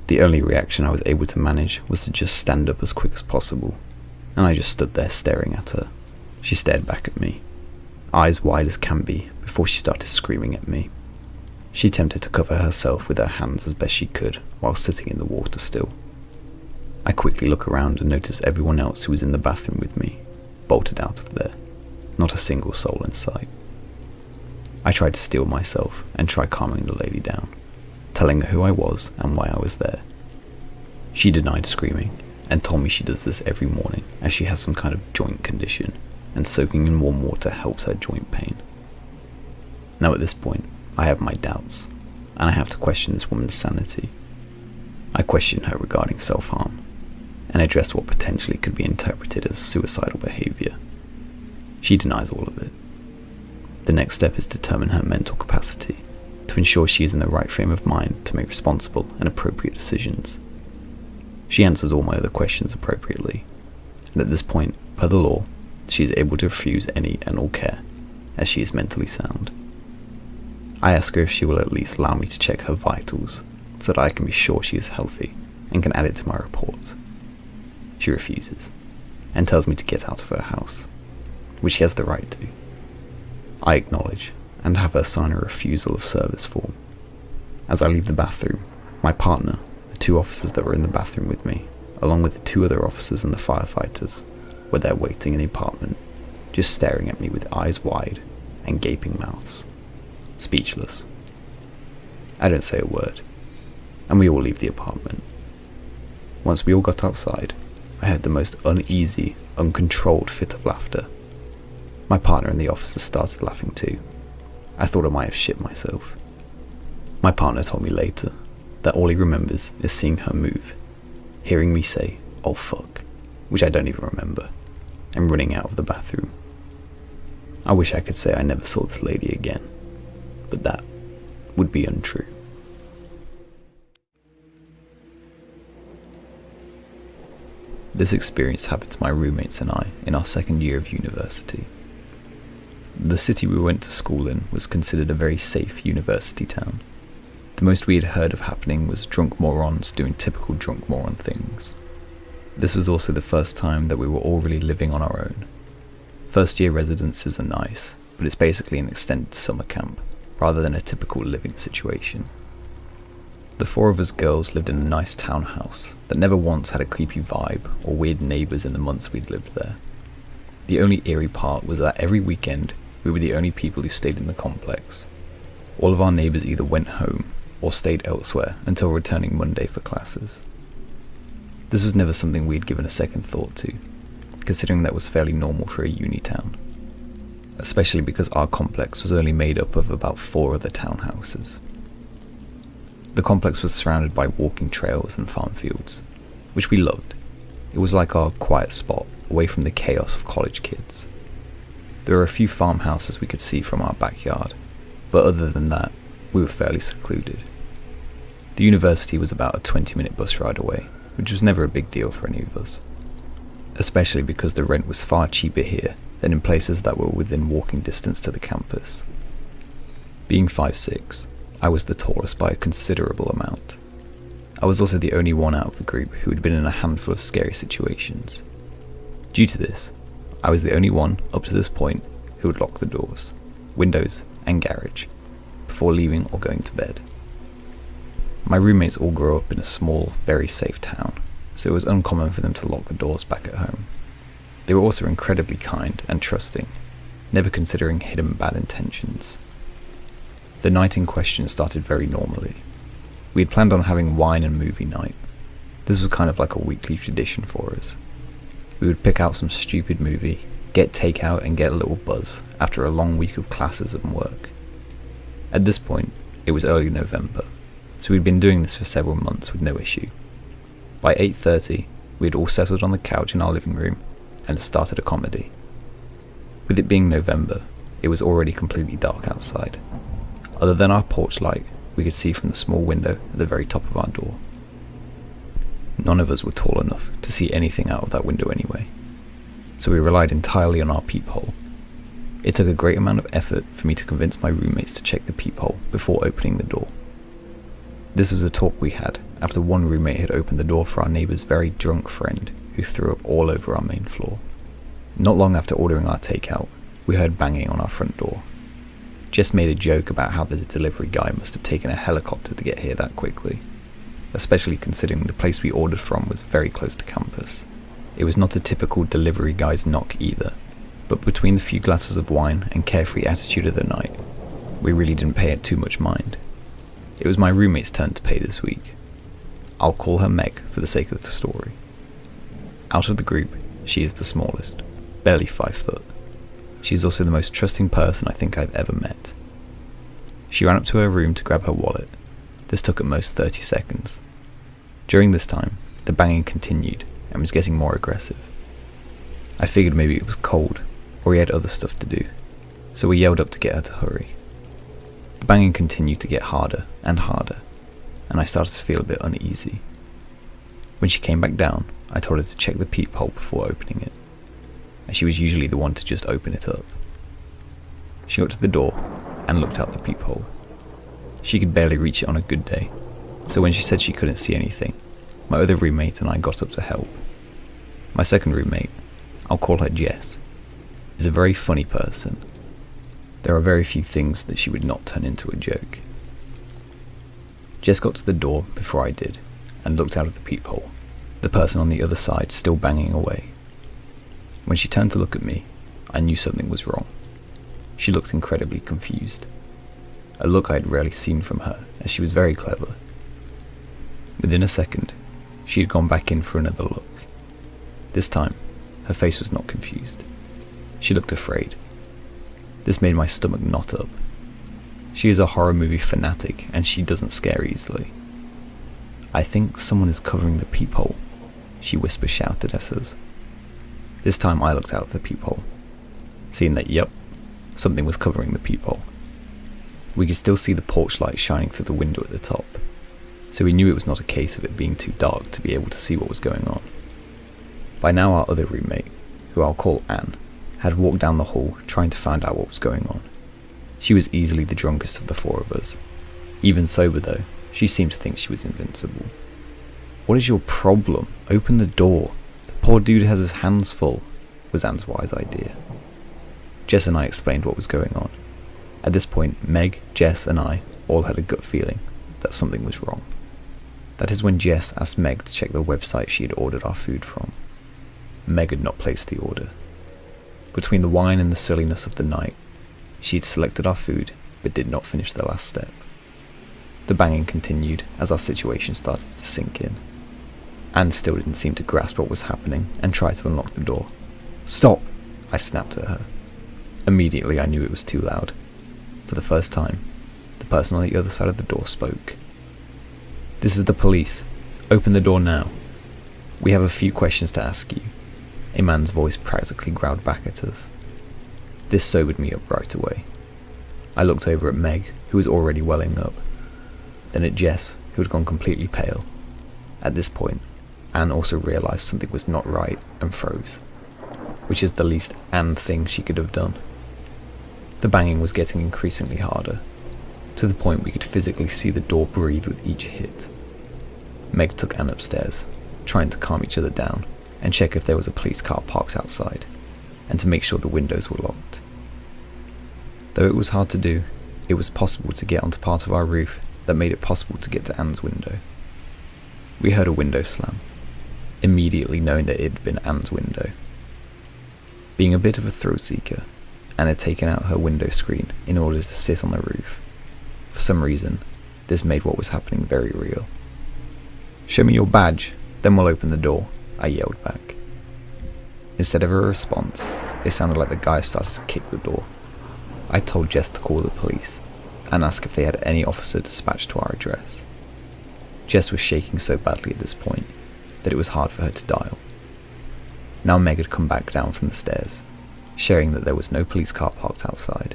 The only reaction I was able to manage was to just stand up as quick as possible, and I just stood there staring at her. She stared back at me, eyes wide as can be, before she started screaming at me. She attempted to cover herself with her hands as best she could while sitting in the water still. I quickly look around and notice everyone else who was in the bathroom with me bolted out of there, not a single soul in sight. I tried to steel myself and try calming the lady down, telling her who I was and why I was there. She denied screaming and told me she does this every morning as she has some kind of joint condition and soaking in warm water helps her joint pain. Now at this point, I have my doubts, and I have to question this woman's sanity. I question her regarding self-harm, and address what potentially could be interpreted as suicidal behaviour. She denies all of it. The next step is to determine her mental capacity, to ensure she is in the right frame of mind to make responsible and appropriate decisions. She answers all my other questions appropriately, and at this point, per the law, she is able to refuse any and all care, as she is mentally sound. I ask her if she will at least allow me to check her vitals, so that I can be sure she is healthy and can add it to my report. She refuses, and tells me to get out of her house, which she has the right to. I acknowledge, and have her sign a refusal of service form. As I leave the bathroom, my partner, the two officers that were in the bathroom with me, along with the two other officers and the firefighters, were there waiting in the apartment, just staring at me with eyes wide and gaping mouths, speechless. I don't say a word, and we all leave the apartment. Once we all got outside, I had the most uneasy, uncontrolled fit of laughter. My partner and the officers started laughing too. I thought I might have shit myself. My partner told me later that all he remembers is seeing her move, hearing me say, "Oh fuck," which I don't even remember, and running out of the bathroom. I wish I could say I never saw this lady again, but that would be untrue. This experience happened to my roommates and I in our second year of university. The city we went to school in was considered a very safe university town. The most we had heard of happening was drunk morons doing typical drunk moron things. This was also the first time that we were all really living on our own. First year residences are nice, but it's basically an extended summer camp, rather than a typical living situation. The four of us girls lived in a nice townhouse that never once had a creepy vibe or weird neighbours in the months we'd lived there. The only eerie part was that every weekend we were the only people who stayed in the complex. All of our neighbours either went home or stayed elsewhere until returning Monday for classes. This was never something we'd given a second thought to, considering that was fairly normal for a uni town, especially because our complex was only made up of about 4 other townhouses. The complex was surrounded by walking trails and farm fields, which we loved. It was like our quiet spot, away from the chaos of college kids. There were a few farmhouses we could see from our backyard, but other than that, we were fairly secluded. The university was about a 20-minute bus ride away, which was never a big deal for any of us, especially because the rent was far cheaper here than in places that were within walking distance to the campus. Being 5'6", I was the tallest by a considerable amount. I was also the only one out of the group who had been in a handful of scary situations. Due to this, I was the only one, up to this point, who would lock the doors, windows, and garage before leaving or going to bed. My roommates all grew up in a small, very safe town, so it was uncommon for them to lock the doors back at home. They were also incredibly kind and trusting, never considering hidden bad intentions. The night in question started very normally. We had planned on having wine and movie night. This was kind of like a weekly tradition for us. We would pick out some stupid movie, get takeout and get a little buzz after a long week of classes and work. At this point, it was early November, so we'd been doing this for several months with no issue. By 8:30, we had all settled on the couch in our living room and started a comedy. With it being November, it was already completely dark outside. Other than our porch light, we could see from the small window at the very top of our door. None of us were tall enough to see anything out of that window anyway, so we relied entirely on our peephole. It took a great amount of effort for me to convince my roommates to check the peephole before opening the door. This was a talk we had after one roommate had opened the door for our neighbour's very drunk friend who threw up all over our main floor. Not long after ordering our takeout, we heard banging on our front door. Jess made a joke about how the delivery guy must have taken a helicopter to get here that quickly, especially considering the place we ordered from was very close to campus. It was not a typical delivery guy's knock either, but between the few glasses of wine and carefree attitude of the night, we really didn't pay it too much mind. It was my roommate's turn to pay this week. I'll call her Meg for the sake of the story. Out of the group, she is the smallest, barely 5 foot. She is also the most trusting person I think I've ever met. She ran up to her room to grab her wallet. This took at most 30 seconds. During this time, the banging continued and was getting more aggressive. I figured maybe it was cold, or he had other stuff to do, so we yelled up to get her to hurry. The banging continued to get harder and harder, and I started to feel a bit uneasy. When she came back down, I told her to check the peephole before opening it, as she was usually the one to just open it up. She got to the door and looked out the peephole. She could barely reach it on a good day, so when she said she couldn't see anything, my other roommate and I got up to help. My second roommate, I'll call her Jess, is a very funny person. There are very few things that she would not turn into a joke. Jess got to the door before I did and looked out of the peephole, the person on the other side still banging away. When she turned to look at me, I knew something was wrong. She looked incredibly confused, a look I had rarely seen from her, as she was very clever. Within a second, she had gone back in for another look. This time, her face was not confused. She looked afraid. This made my stomach knot up. She is a horror movie fanatic, and she doesn't scare easily. "I think someone is covering the peephole," she whisper-shouted at us. This time I looked out of the peephole, seeing that, yep, something was covering the peephole. We could still see the porch light shining through the window at the top, so we knew it was not a case of it being too dark to be able to see what was going on. By now our other roommate, who I'll call Anne, had walked down the hall trying to find out what was going on. She was easily the drunkest of the 4 of us. Even sober though, she seemed to think she was invincible. "What is your problem? Open the door. The poor dude has his hands full," was Anne's wise idea. Jess and I explained what was going on. At this point, Meg, Jess and I all had a gut feeling that something was wrong. That is when Jess asked Meg to check the website she had ordered our food from. Meg had not placed the order. Between the wine and the silliness of the night, she had selected our food but did not finish the last step. The banging continued as our situation started to sink in. Anne still didn't seem to grasp what was happening and tried to unlock the door. "Stop!" I snapped at her. Immediately I knew it was too loud. For the first time, the person on the other side of the door spoke. "This is the police. Open the door now. We have a few questions to ask you," a man's voice practically growled back at us. This sobered me up right away. I looked over at Meg, who was already welling up, then at Jess, who had gone completely pale. At this point, Anne also realised something was not right and froze, which is the least Anne thing she could have done. The banging was getting increasingly harder, to the point we could physically see the door breathe with each hit. Meg took Anne upstairs, trying to calm each other down and check if there was a police car parked outside, and to make sure the windows were locked. Though it was hard to do, it was possible to get onto part of our roof that made it possible to get to Anne's window. We heard a window slam, immediately knowing that it had been Anne's window. Being a bit of a thrill seeker, Anne had taken out her window screen in order to sit on the roof. For some reason, this made what was happening very real. "Show me your badge, then we'll open the door," I yelled back. Instead of a response, it sounded like the guy started to kick the door. I told Jess to call the police and ask if they had any officer dispatched to our address. Jess was shaking so badly at this point that it was hard for her to dial. Now Meg had come back down from the stairs, sharing that there was no police car parked outside.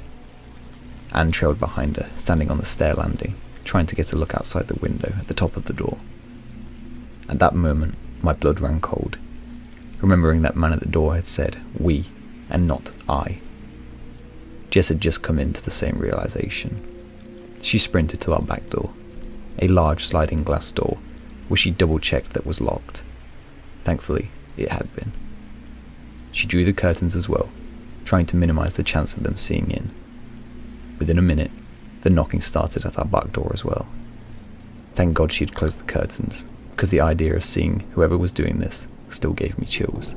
Anne trailed behind her, standing on the stair landing, trying to get a look outside the window at the top of the door. At that moment, my blood ran cold, remembering that man at the door had said "we" and not "I." Jess had just come into the same realization. She sprinted to our back door, a large sliding glass door, which she double-checked that was locked. Thankfully, it had been. She drew the curtains as well, trying to minimize the chance of them seeing in. Within a minute, the knocking started at our back door as well. Thank God she had closed the curtains, because the idea of seeing whoever was doing this still gave me chills.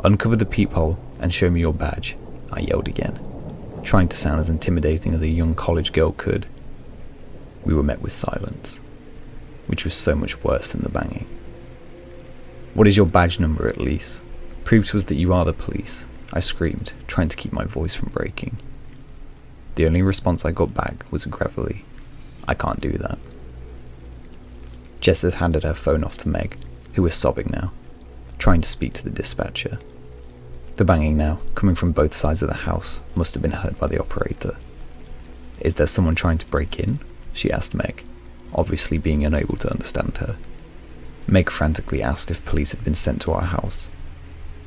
"Uncover the peephole and show me your badge," I yelled again, trying to sound as intimidating as a young college girl could. We were met with silence, which was so much worse than the banging. "What is your badge number at least? Prove to us that you are the police," I screamed, trying to keep my voice from breaking. The only response I got back was a gravelly, "I can't do that." Jess had handed her phone off to Meg, who was sobbing now, trying to speak to the dispatcher. The banging now, coming from both sides of the house, must have been heard by the operator. "Is there someone trying to break in?" she asked Meg, obviously being unable to understand her. Meg frantically asked if police had been sent to our house.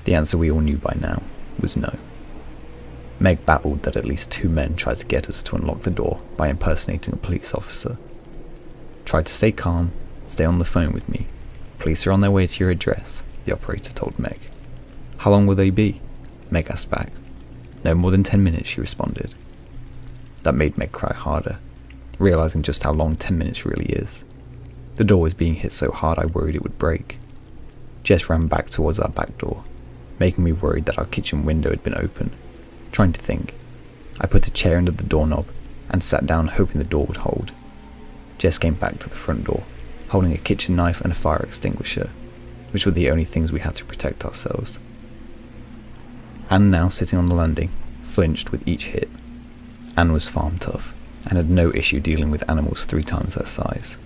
The answer we all knew by now was no. Meg babbled that at least 2 men tried to get us to unlock the door by impersonating a police officer. "Try to stay calm, stay on the phone with me. Police are on their way to your address," the operator told Meg. "How long will they be?" Meg asked back. "No more than 10 minutes, she responded. That made Meg cry harder, realizing just how long 10 minutes really is. The door was being hit so hard I worried it would break. Jess ran back towards our back door, making me worried that our kitchen window had been open. Trying to think, I put a chair under the doorknob and sat down hoping the door would hold. Jess came back to the front door, holding a kitchen knife and a fire extinguisher, which were the only things we had to protect ourselves. Anne, now sitting on the landing, flinched with each hit. Anne was farm tough, and had no issue dealing with animals 3 times her size.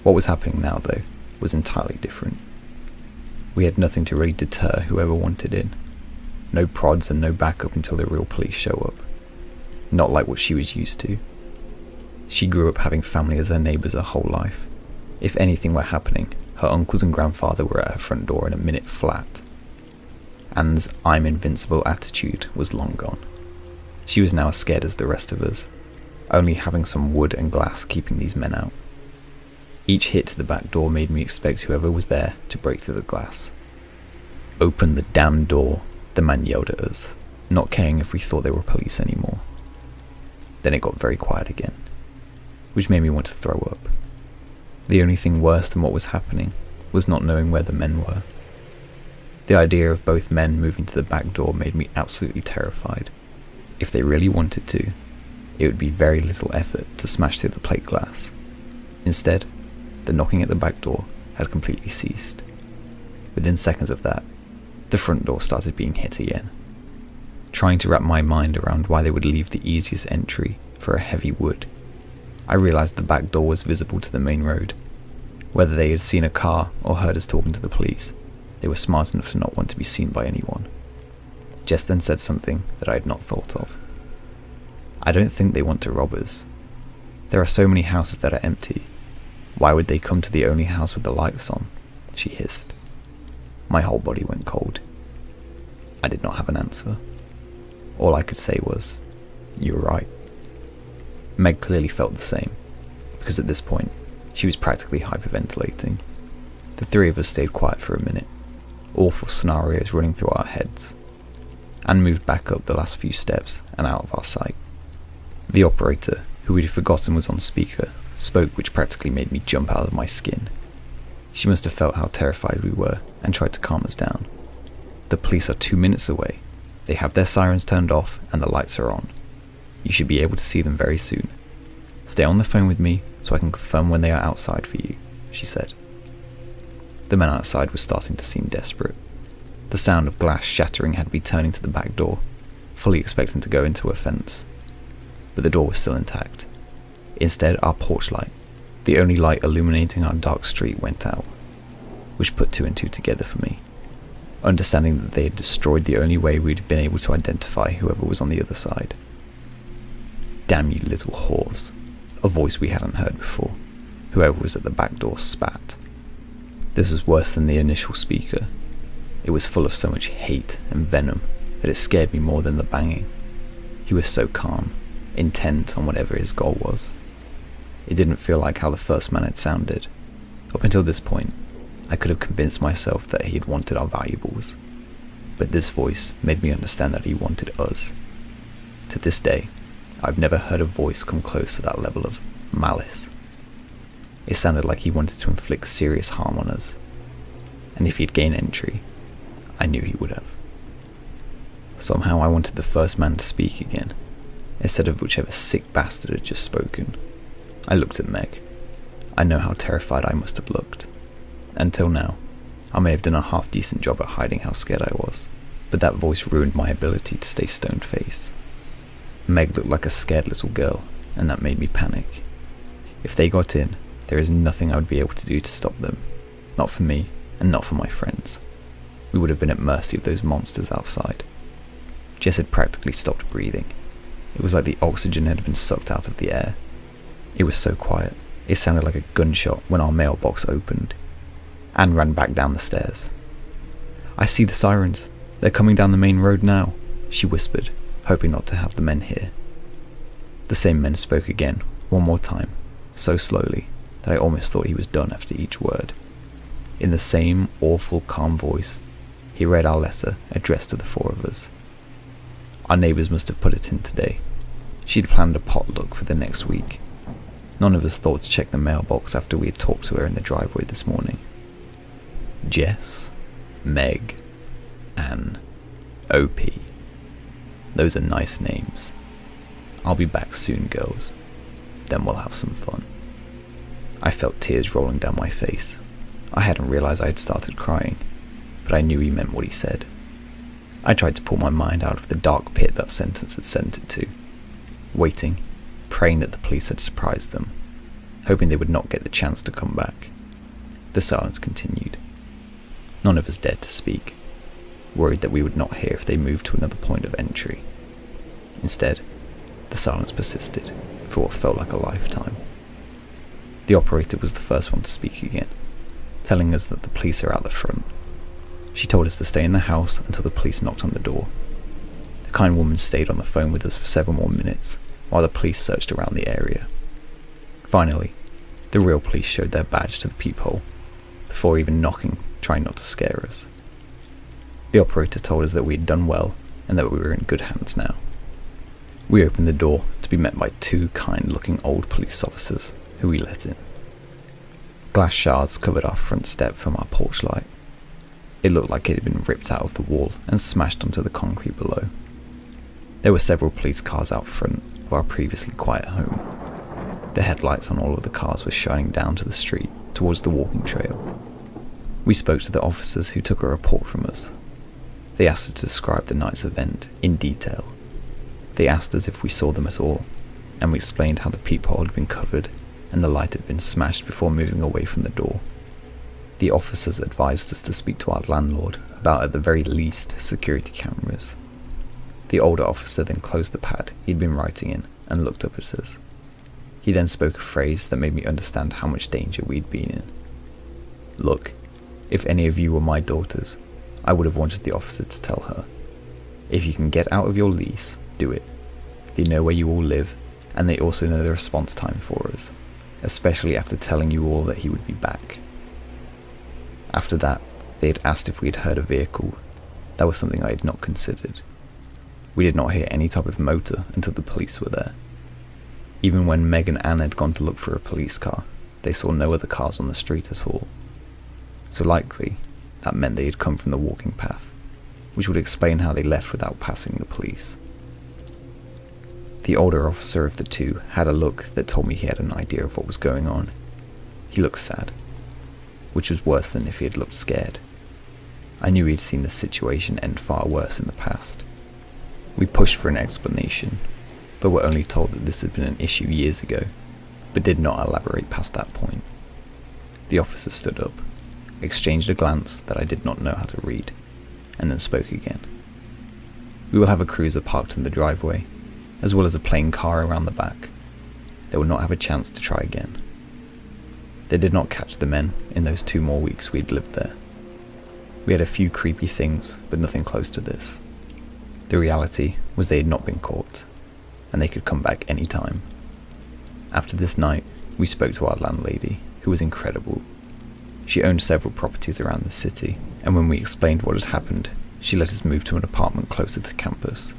What was happening now, though, was entirely different. We had nothing to really deter whoever wanted in. No prods and no backup until the real police show up. Not like what she was used to. She grew up having family as her neighbours her whole life. If anything were happening, her uncles and grandfather were at her front door in a minute flat. Anne's "I'm invincible" attitude was long gone. She was now as scared as the rest of us, only having some wood and glass keeping these men out. Each hit to the back door made me expect whoever was there to break through the glass. "Open the damn door," the man yelled at us, not caring if we thought they were police anymore. Then it got very quiet again, which made me want to throw up. The only thing worse than what was happening was not knowing where the men were. The idea of both men moving to the back door made me absolutely terrified. If they really wanted to, it would be very little effort to smash through the plate glass. Instead, the knocking at the back door had completely ceased. Within seconds of that, the front door started being hit again. Trying to wrap my mind around why they would leave the easiest entry for a heavy wood, I realised the back door was visible to the main road. Whether they had seen a car or heard us talking to the police, they were smart enough to not want to be seen by anyone. Jess then said something that I had not thought of. "I don't think they want to rob us. There are so many houses that are empty. Why would they come to the only house with the lights on?" she hissed. My whole body went cold. I did not have an answer. All I could say was, "You're right." Meg clearly felt the same, because at this point, she was practically hyperventilating. The 3 of us stayed quiet for a minute, awful scenarios running through our heads. Anne moved back up the last few steps and out of our sight. The operator, who we'd forgotten was on speaker, spoke, which practically made me jump out of my skin. She must have felt how terrified we were and tried to calm us down. "The police are 2 minutes away. They have their sirens turned off and the lights are on. You should be able to see them very soon. Stay on the phone with me so I can confirm when they are outside for you," she said. The man outside was starting to seem desperate. The sound of glass shattering had me turning to the back door, fully expecting to go into a fence. But the door was still intact. Instead, our porch light, the only light illuminating our dark street, went out, which put 2 and 2 together for me, understanding that they had destroyed the only way we'd been able to identify whoever was on the other side. "Damn you little whores," a voice we hadn't heard before. Whoever was at the back door spat. This was worse than the initial speaker. It was full of so much hate and venom that it scared me more than the banging. He was so calm, intent on whatever his goal was. It didn't feel like how the first man had sounded. Up until this point, I could have convinced myself that he had wanted our valuables. But this voice made me understand that he wanted us. To this day, I've never heard a voice come close to that level of malice. It sounded like he wanted to inflict serious harm on us, and if he'd gained entry, I knew he would have. Somehow I wanted the first man to speak again, instead of whichever sick bastard had just spoken. I looked at Meg. I know how terrified I must have looked. Until now, I may have done a half-decent job at hiding how scared I was, but that voice ruined my ability to stay stone-faced. Meg looked like a scared little girl, and that made me panic. If they got in, there is nothing I would be able to do to stop them. Not for me, and not for my friends. We would have been at mercy of those monsters outside. Jess had practically stopped breathing. It was like the oxygen had been sucked out of the air. It was so quiet, it sounded like a gunshot when our mailbox opened. Anne ran back down the stairs. "I see the sirens. They're coming down the main road now," she whispered, hoping not to have the men hear. The same man spoke again, one more time, so slowly that I almost thought he was done after each word. In the same awful, calm voice, he read our letter addressed to the four of us. Our neighbours must have put it in today. She'd planned a potluck for the next week. None of us thought to check the mailbox after we had talked to her in the driveway this morning. Jess, Meg, Anne, OP. Those are nice names. I'll be back soon, girls. Then we'll have some fun. I felt tears rolling down my face. I hadn't realised I had started crying, but I knew he meant what he said. I tried to pull my mind out of the dark pit that sentence had sent it to, waiting, praying that the police had surprised them, hoping they would not get the chance to come back. The silence continued. None of us dared to speak, worried that we would not hear if they moved to another point of entry. Instead, the silence persisted for what felt like a lifetime. The operator was the first one to speak again, telling us that the police are out the front. She told us to stay in the house until the police knocked on the door. The kind woman stayed on the phone with us for several more minutes while the police searched around the area. Finally, the real police showed their badge to the peephole, before even knocking, trying not to scare us. The operator told us that we had done well and that we were in good hands now. We opened the door to be met by two kind-looking old police officers who we let in. Glass shards covered our front step from our porch light. It looked like it had been ripped out of the wall and smashed onto the concrete below. There were several police cars out front of our previously quiet home. The headlights on all of the cars were shining down to the street towards the walking trail. We spoke to the officers who took a report from us. They asked us to describe the night's event in detail. They asked us if we saw them at all, and we explained how the peephole had been covered and the light had been smashed before moving away from the door. The officers advised us to speak to our landlord about, at the very least, security cameras. The older officer then closed the pad he'd been writing in and looked up at us. He then spoke a phrase that made me understand how much danger we'd been in. "Look, if any of you were my daughters, I would have wanted the officer to tell her. If you can get out of your lease, do it. They know where you all live, and they also know the response time for us, especially after telling you all that he would be back." After that, they had asked if we had heard a vehicle. That was something I had not considered. We did not hear any type of motor until the police were there. Even when Meg and Anne had gone to look for a police car, they saw no other cars on the street at all. So likely, that meant they had come from the walking path, which would explain how they left without passing the police. The older officer of the two had a look that told me he had an idea of what was going on. He looked sad, which was worse than if he had looked scared. I knew he had seen the situation end far worse in the past. We pushed for an explanation, but were only told that this had been an issue years ago, but did not elaborate past that point. The officer stood up, exchanged a glance that I did not know how to read, and then spoke again. "We will have a cruiser parked in the driveway, as well as a plain car around the back. They will not have a chance to try again." They did not catch the men in those 2 more weeks we'd lived there. We had a few creepy things, but nothing close to this. The reality was they had not been caught, and they could come back any time. After this night, we spoke to our landlady, who was incredible. She owned several properties around the city, and when we explained what had happened, she let us move to an apartment closer to campus.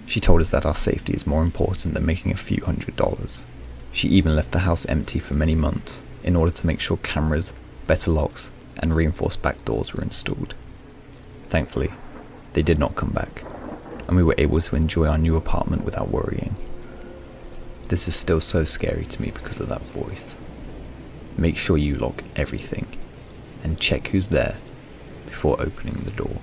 She told us that our safety is more important than making a few $100s. She even left the house empty for many months in order to make sure cameras, better locks, and reinforced back doors were installed. Thankfully, they did not come back, and we were able to enjoy our new apartment without worrying. This is still so scary to me because of that voice. Make sure you lock everything, and check who's there before opening the door.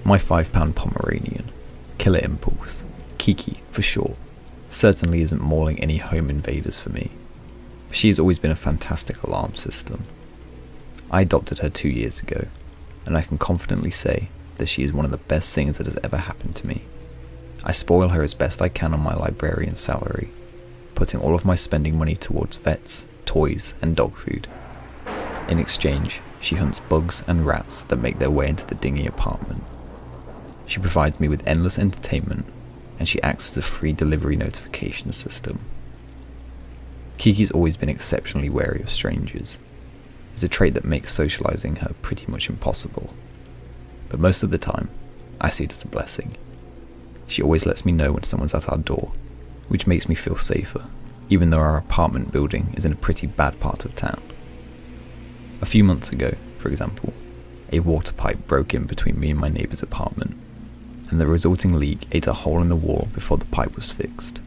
My £5 Pomeranian, Killer Impulse, Kiki for short, certainly isn't mauling any home invaders for me. She has always been a fantastic alarm system. I adopted her 2 years ago, and I can confidently say that she is one of the best things that has ever happened to me. I spoil her as best I can on my librarian salary, putting all of my spending money towards vets, toys, and dog food. In exchange, she hunts bugs and rats that make their way into the dingy apartment. She provides me with endless entertainment, and she acts as a free delivery notification system. Kiki's always been exceptionally wary of strangers. It's a trait that makes socializing her pretty much impossible. But most of the time, I see it as a blessing. She always lets me know when someone's at our door, which makes me feel safer, even though our apartment building is in a pretty bad part of town. A few months ago, for example, a water pipe broke in between me and my neighbour's apartment, and the resulting leak ate a hole in the wall before the pipe was fixed.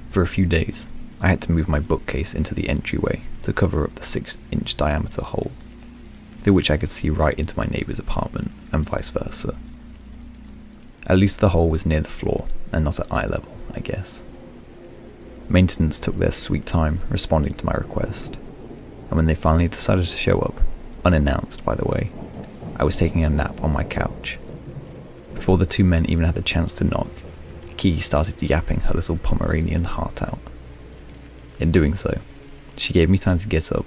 For a few days, I had to move my bookcase into the entryway to cover up the 6-inch diameter hole, through which I could see right into my neighbour's apartment, and vice versa. At least the hole was near the floor, and not at eye level, I guess. Maintenance took their sweet time responding to my request, and when they finally decided to show up, unannounced by the way, I was taking a nap on my couch. Before the two men even had the chance to knock, Kiki started yapping her little Pomeranian heart out. In doing so, she gave me time to get up,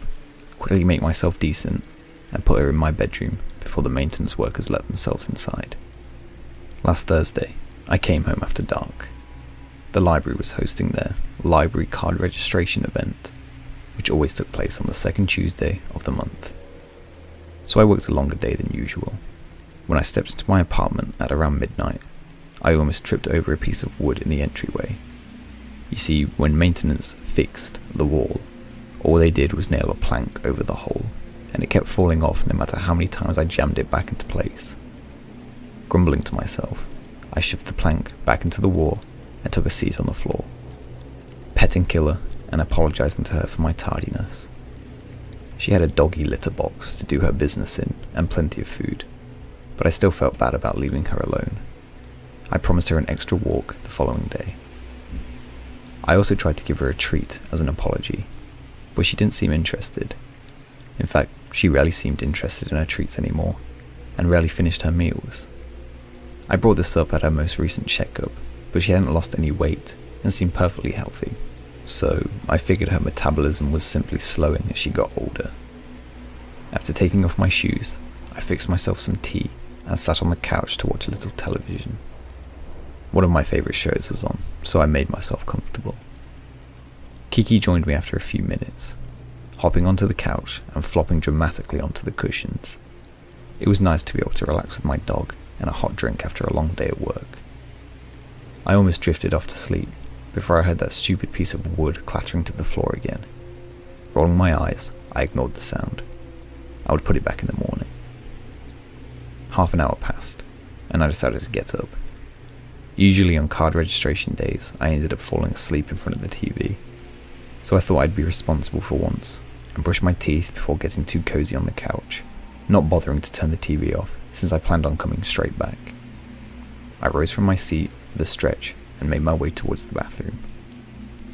quickly make myself decent, and put her in my bedroom before the maintenance workers let themselves inside. Last Thursday, I came home after dark. The library was hosting their library card registration event, which always took place on the second Tuesday of the month. So I worked a longer day than usual. When I stepped into my apartment at around midnight, I almost tripped over a piece of wood in the entryway. You see, when maintenance fixed the wall, all they did was nail a plank over the hole, and it kept falling off no matter how many times I jammed it back into place. Grumbling to myself, I shoved the plank back into the wall and took a seat on the floor, petting Killer and apologising to her for my tardiness. She had a doggy litter box to do her business in and plenty of food, but I still felt bad about leaving her alone. I promised her an extra walk the following day. I also tried to give her a treat as an apology, but she didn't seem interested. In fact, she rarely seemed interested in her treats anymore, and rarely finished her meals. I brought this up at her most recent checkup, but she hadn't lost any weight and seemed perfectly healthy, so I figured her metabolism was simply slowing as she got older. After taking off my shoes, I fixed myself some tea and sat on the couch to watch a little television. One of my favourite shows was on, so I made myself comfortable. Kiki joined me after a few minutes, hopping onto the couch and flopping dramatically onto the cushions. It was nice to be able to relax with my dog and a hot drink after a long day at work. I almost drifted off to sleep before I heard that stupid piece of wood clattering to the floor again. Rolling my eyes, I ignored the sound. I would put it back in the morning. Half an hour passed, and I decided to get up. Usually on card registration days, I ended up falling asleep in front of the TV, so I thought I'd be responsible for once and brush my teeth before getting too cozy on the couch, not bothering to turn the TV off since I planned on coming straight back. I rose from my seat with a stretch and made my way towards the bathroom.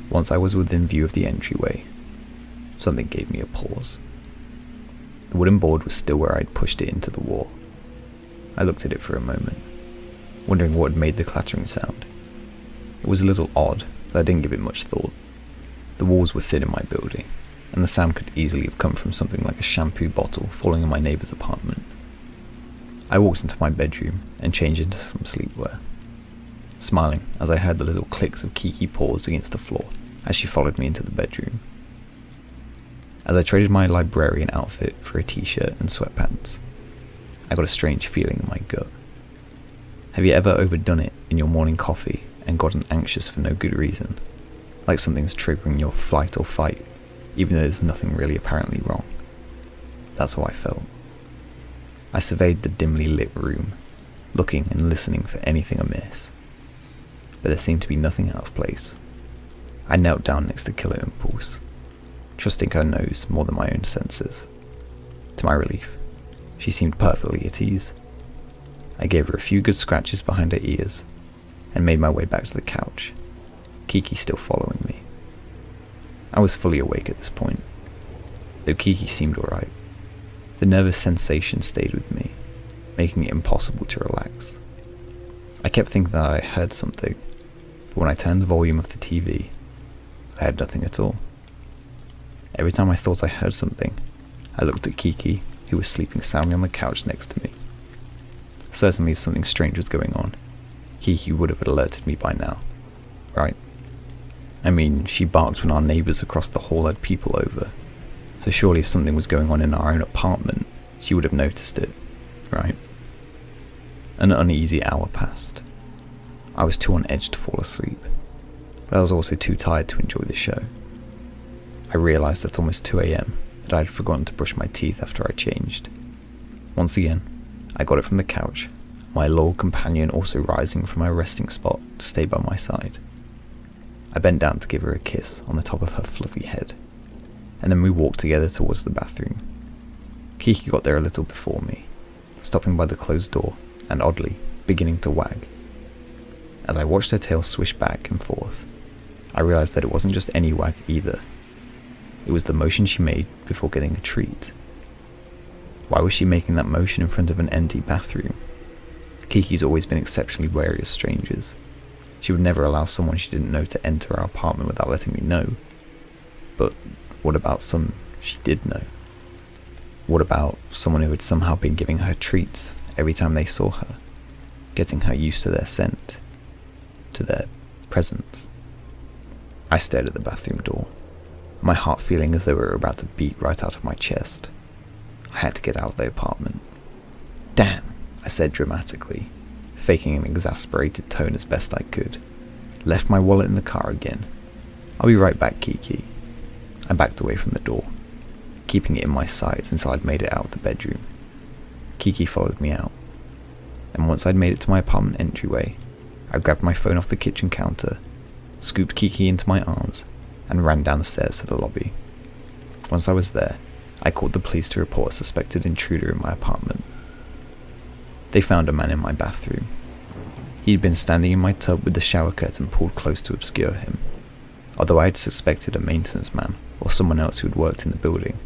Once I was within view of the entryway, something gave me a pause. The wooden board was still where I'd pushed it into the wall. I looked at it for a moment, wondering what had made the clattering sound. It was a little odd, but I didn't give it much thought. The walls were thin in my building, and the sound could easily have come from something like a shampoo bottle falling in my neighbour's apartment. I walked into my bedroom and changed into some sleepwear, smiling as I heard the little clicks of Kiki paws against the floor as she followed me into the bedroom. As I traded my librarian outfit for a t-shirt and sweatpants, I got a strange feeling in my gut. Have you ever overdone it in your morning coffee and gotten anxious for no good reason? Like something's triggering your flight or fight, even though there's nothing really apparently wrong. That's how I felt. I surveyed the dimly lit room, looking and listening for anything amiss. But there seemed to be nothing out of place. I knelt down next to Killer Impulse, trusting her nose more than my own senses. To my relief, she seemed perfectly at ease. I gave her a few good scratches behind her ears, and made my way back to the couch, Kiki still following me. I was fully awake at this point, though Kiki seemed alright. The nervous sensation stayed with me, making it impossible to relax. I kept thinking that I heard something, but when I turned the volume of the TV, I heard nothing at all. Every time I thought I heard something, I looked at Kiki, who was sleeping soundly on the couch next to me. Certainly if something strange was going on, Kiki would have alerted me by now, right? I mean, she barked when our neighbours across the hall had people over, so surely if something was going on in our own apartment, she would have noticed it, right? An uneasy hour passed. I was too on edge to fall asleep, but I was also too tired to enjoy the show. I realised at almost 2 a.m. that I had forgotten to brush my teeth after I changed. Once again, I got it from the couch, my loyal companion also rising from her resting spot to stay by my side. I bent down to give her a kiss on the top of her fluffy head, and then we walked together towards the bathroom. Kiki got there a little before me, stopping by the closed door and oddly beginning to wag. As I watched her tail swish back and forth, I realised that it wasn't just any wag either. It was the motion she made before getting a treat. Why was she making that motion in front of an empty bathroom? Kiki's always been exceptionally wary of strangers. She would never allow someone she didn't know to enter our apartment without letting me know. But what about some she did know? What about someone who had somehow been giving her treats every time they saw her, getting her used to their scent, to their presence? I stared at the bathroom door, my heart feeling as though it were about to beat right out of my chest. I had to get out of the apartment. Damn, I said dramatically, faking an exasperated tone as best I could. Left my wallet in the car again. I'll be right back, Kiki. I backed away from the door, keeping it in my sights until I'd made it out of the bedroom. Kiki followed me out, and once I'd made it to my apartment entryway, I grabbed my phone off the kitchen counter, scooped Kiki into my arms, and ran down the stairs to the lobby. Once I was there, I called the police to report a suspected intruder in my apartment. They found a man in my bathroom. He had been standing in my tub with the shower curtain pulled close to obscure him, although I had suspected a maintenance man or someone else who had worked in the building.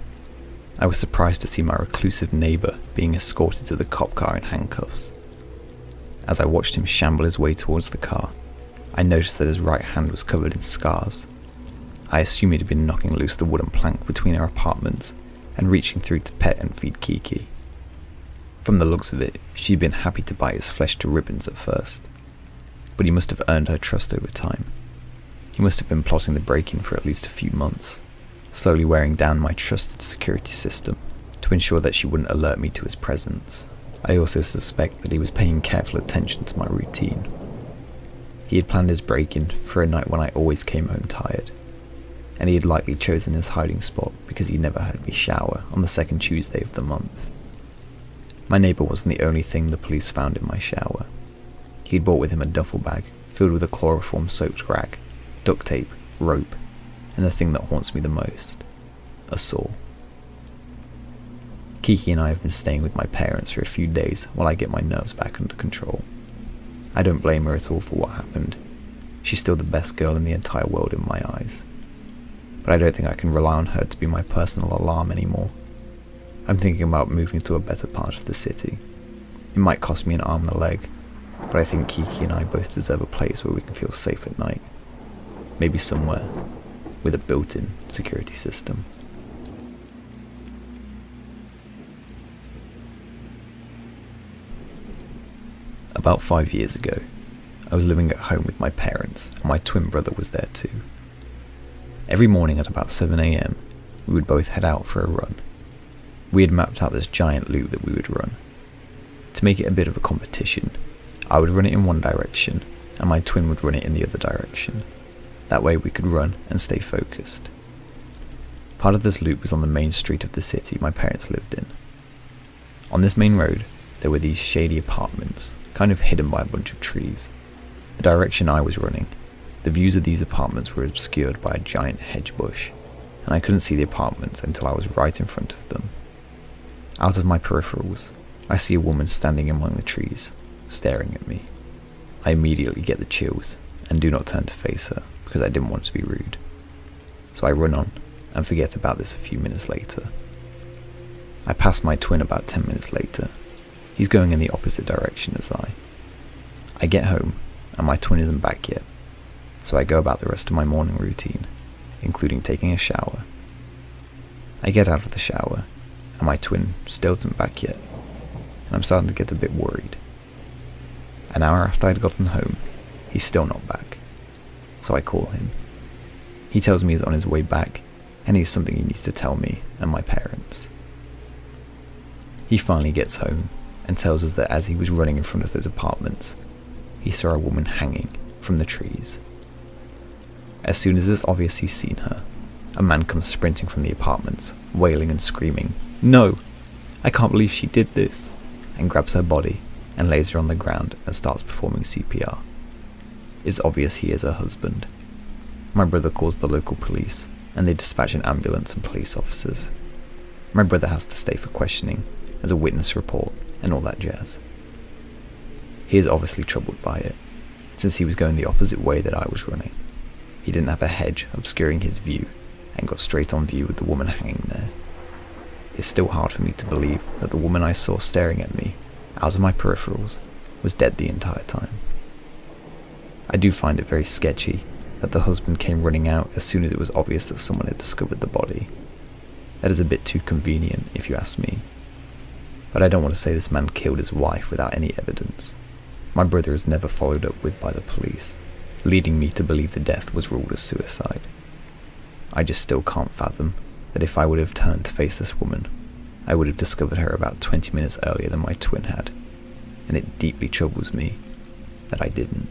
I was surprised to see my reclusive neighbour being escorted to the cop car in handcuffs. As I watched him shamble his way towards the car, I noticed that his right hand was covered in scars. I assumed he'd been knocking loose the wooden plank between our apartments and reaching through to pet and feed Kiki. From the looks of it, she'd been happy to bite his flesh to ribbons at first, but he must have earned her trust over time. He must have been plotting the break-in for at least a few months, slowly wearing down my trusted security system to ensure that she wouldn't alert me to his presence. I also suspect that he was paying careful attention to my routine. He had planned his break-in for a night when I always came home tired, and he had likely chosen his hiding spot because he never heard me shower on the second Tuesday of the month. My neighbour wasn't the only thing the police found in my shower. He'd brought with him a duffel bag filled with a chloroform-soaked rag, duct tape, rope, and the thing that haunts me the most, a saw. Kiki and I have been staying with my parents for a few days while I get my nerves back under control. I don't blame her at all for what happened. She's still the best girl in the entire world in my eyes. But I don't think I can rely on her to be my personal alarm anymore. I'm thinking about moving to a better part of the city. It might cost me an arm and a leg, but I think Kiki and I both deserve a place where we can feel safe at night. Maybe somewhere with a built-in security system. About 5 years ago, I was living at home with my parents, and my twin brother was there too. Every morning at about 7 a.m, we would both head out for a run. We had mapped out this giant loop that we would run. To make it a bit of a competition, I would run it in one direction, and my twin would run it in the other direction. That way we could run and stay focused. Part of this loop was on the main street of the city my parents lived in. On this main road, there were these shady apartments, kind of hidden by a bunch of trees. The direction I was running, the views of these apartments were obscured by a giant hedge bush, and I couldn't see the apartments until I was right in front of them. Out of my peripherals, I see a woman standing among the trees, staring at me. I immediately get the chills and do not turn to face her because I didn't want to be rude. So I run on and forget about this a few minutes later. I pass my twin about 10 minutes later. He's going in the opposite direction as I. I get home and my twin isn't back yet, so I go about the rest of my morning routine, including taking a shower. I get out of the shower and my twin still isn't back yet, and I'm starting to get a bit worried. An hour after I'd gotten home, he's still not back, so I call him. He tells me he's on his way back and he has something he needs to tell me and my parents. He finally gets home and tells us that as he was running in front of those apartments, he saw a woman hanging from the trees. As soon as it's obvious he's seen her, a man comes sprinting from the apartments, wailing and screaming, "No! I can't believe she did this!" and grabs her body and lays her on the ground and starts performing CPR. It's obvious he is her husband. My brother calls the local police and they dispatch an ambulance and police officers. My brother has to stay for questioning, as a witness report and all that jazz. He is obviously troubled by it, since he was going the opposite way that I was running. He didn't have a hedge obscuring his view and got straight on view with the woman hanging there. It's still hard for me to believe that the woman I saw staring at me, out of my peripherals, was dead the entire time. I do find it very sketchy that the husband came running out as soon as it was obvious that someone had discovered the body. That is a bit too convenient, if you ask me. But I don't want to say this man killed his wife without any evidence. My brother is never followed up with by the police, leading me to believe the death was ruled as suicide. I just still can't fathom that if I would have turned to face this woman, I would have discovered her about 20 minutes earlier than my twin had, and it deeply troubles me that I didn't.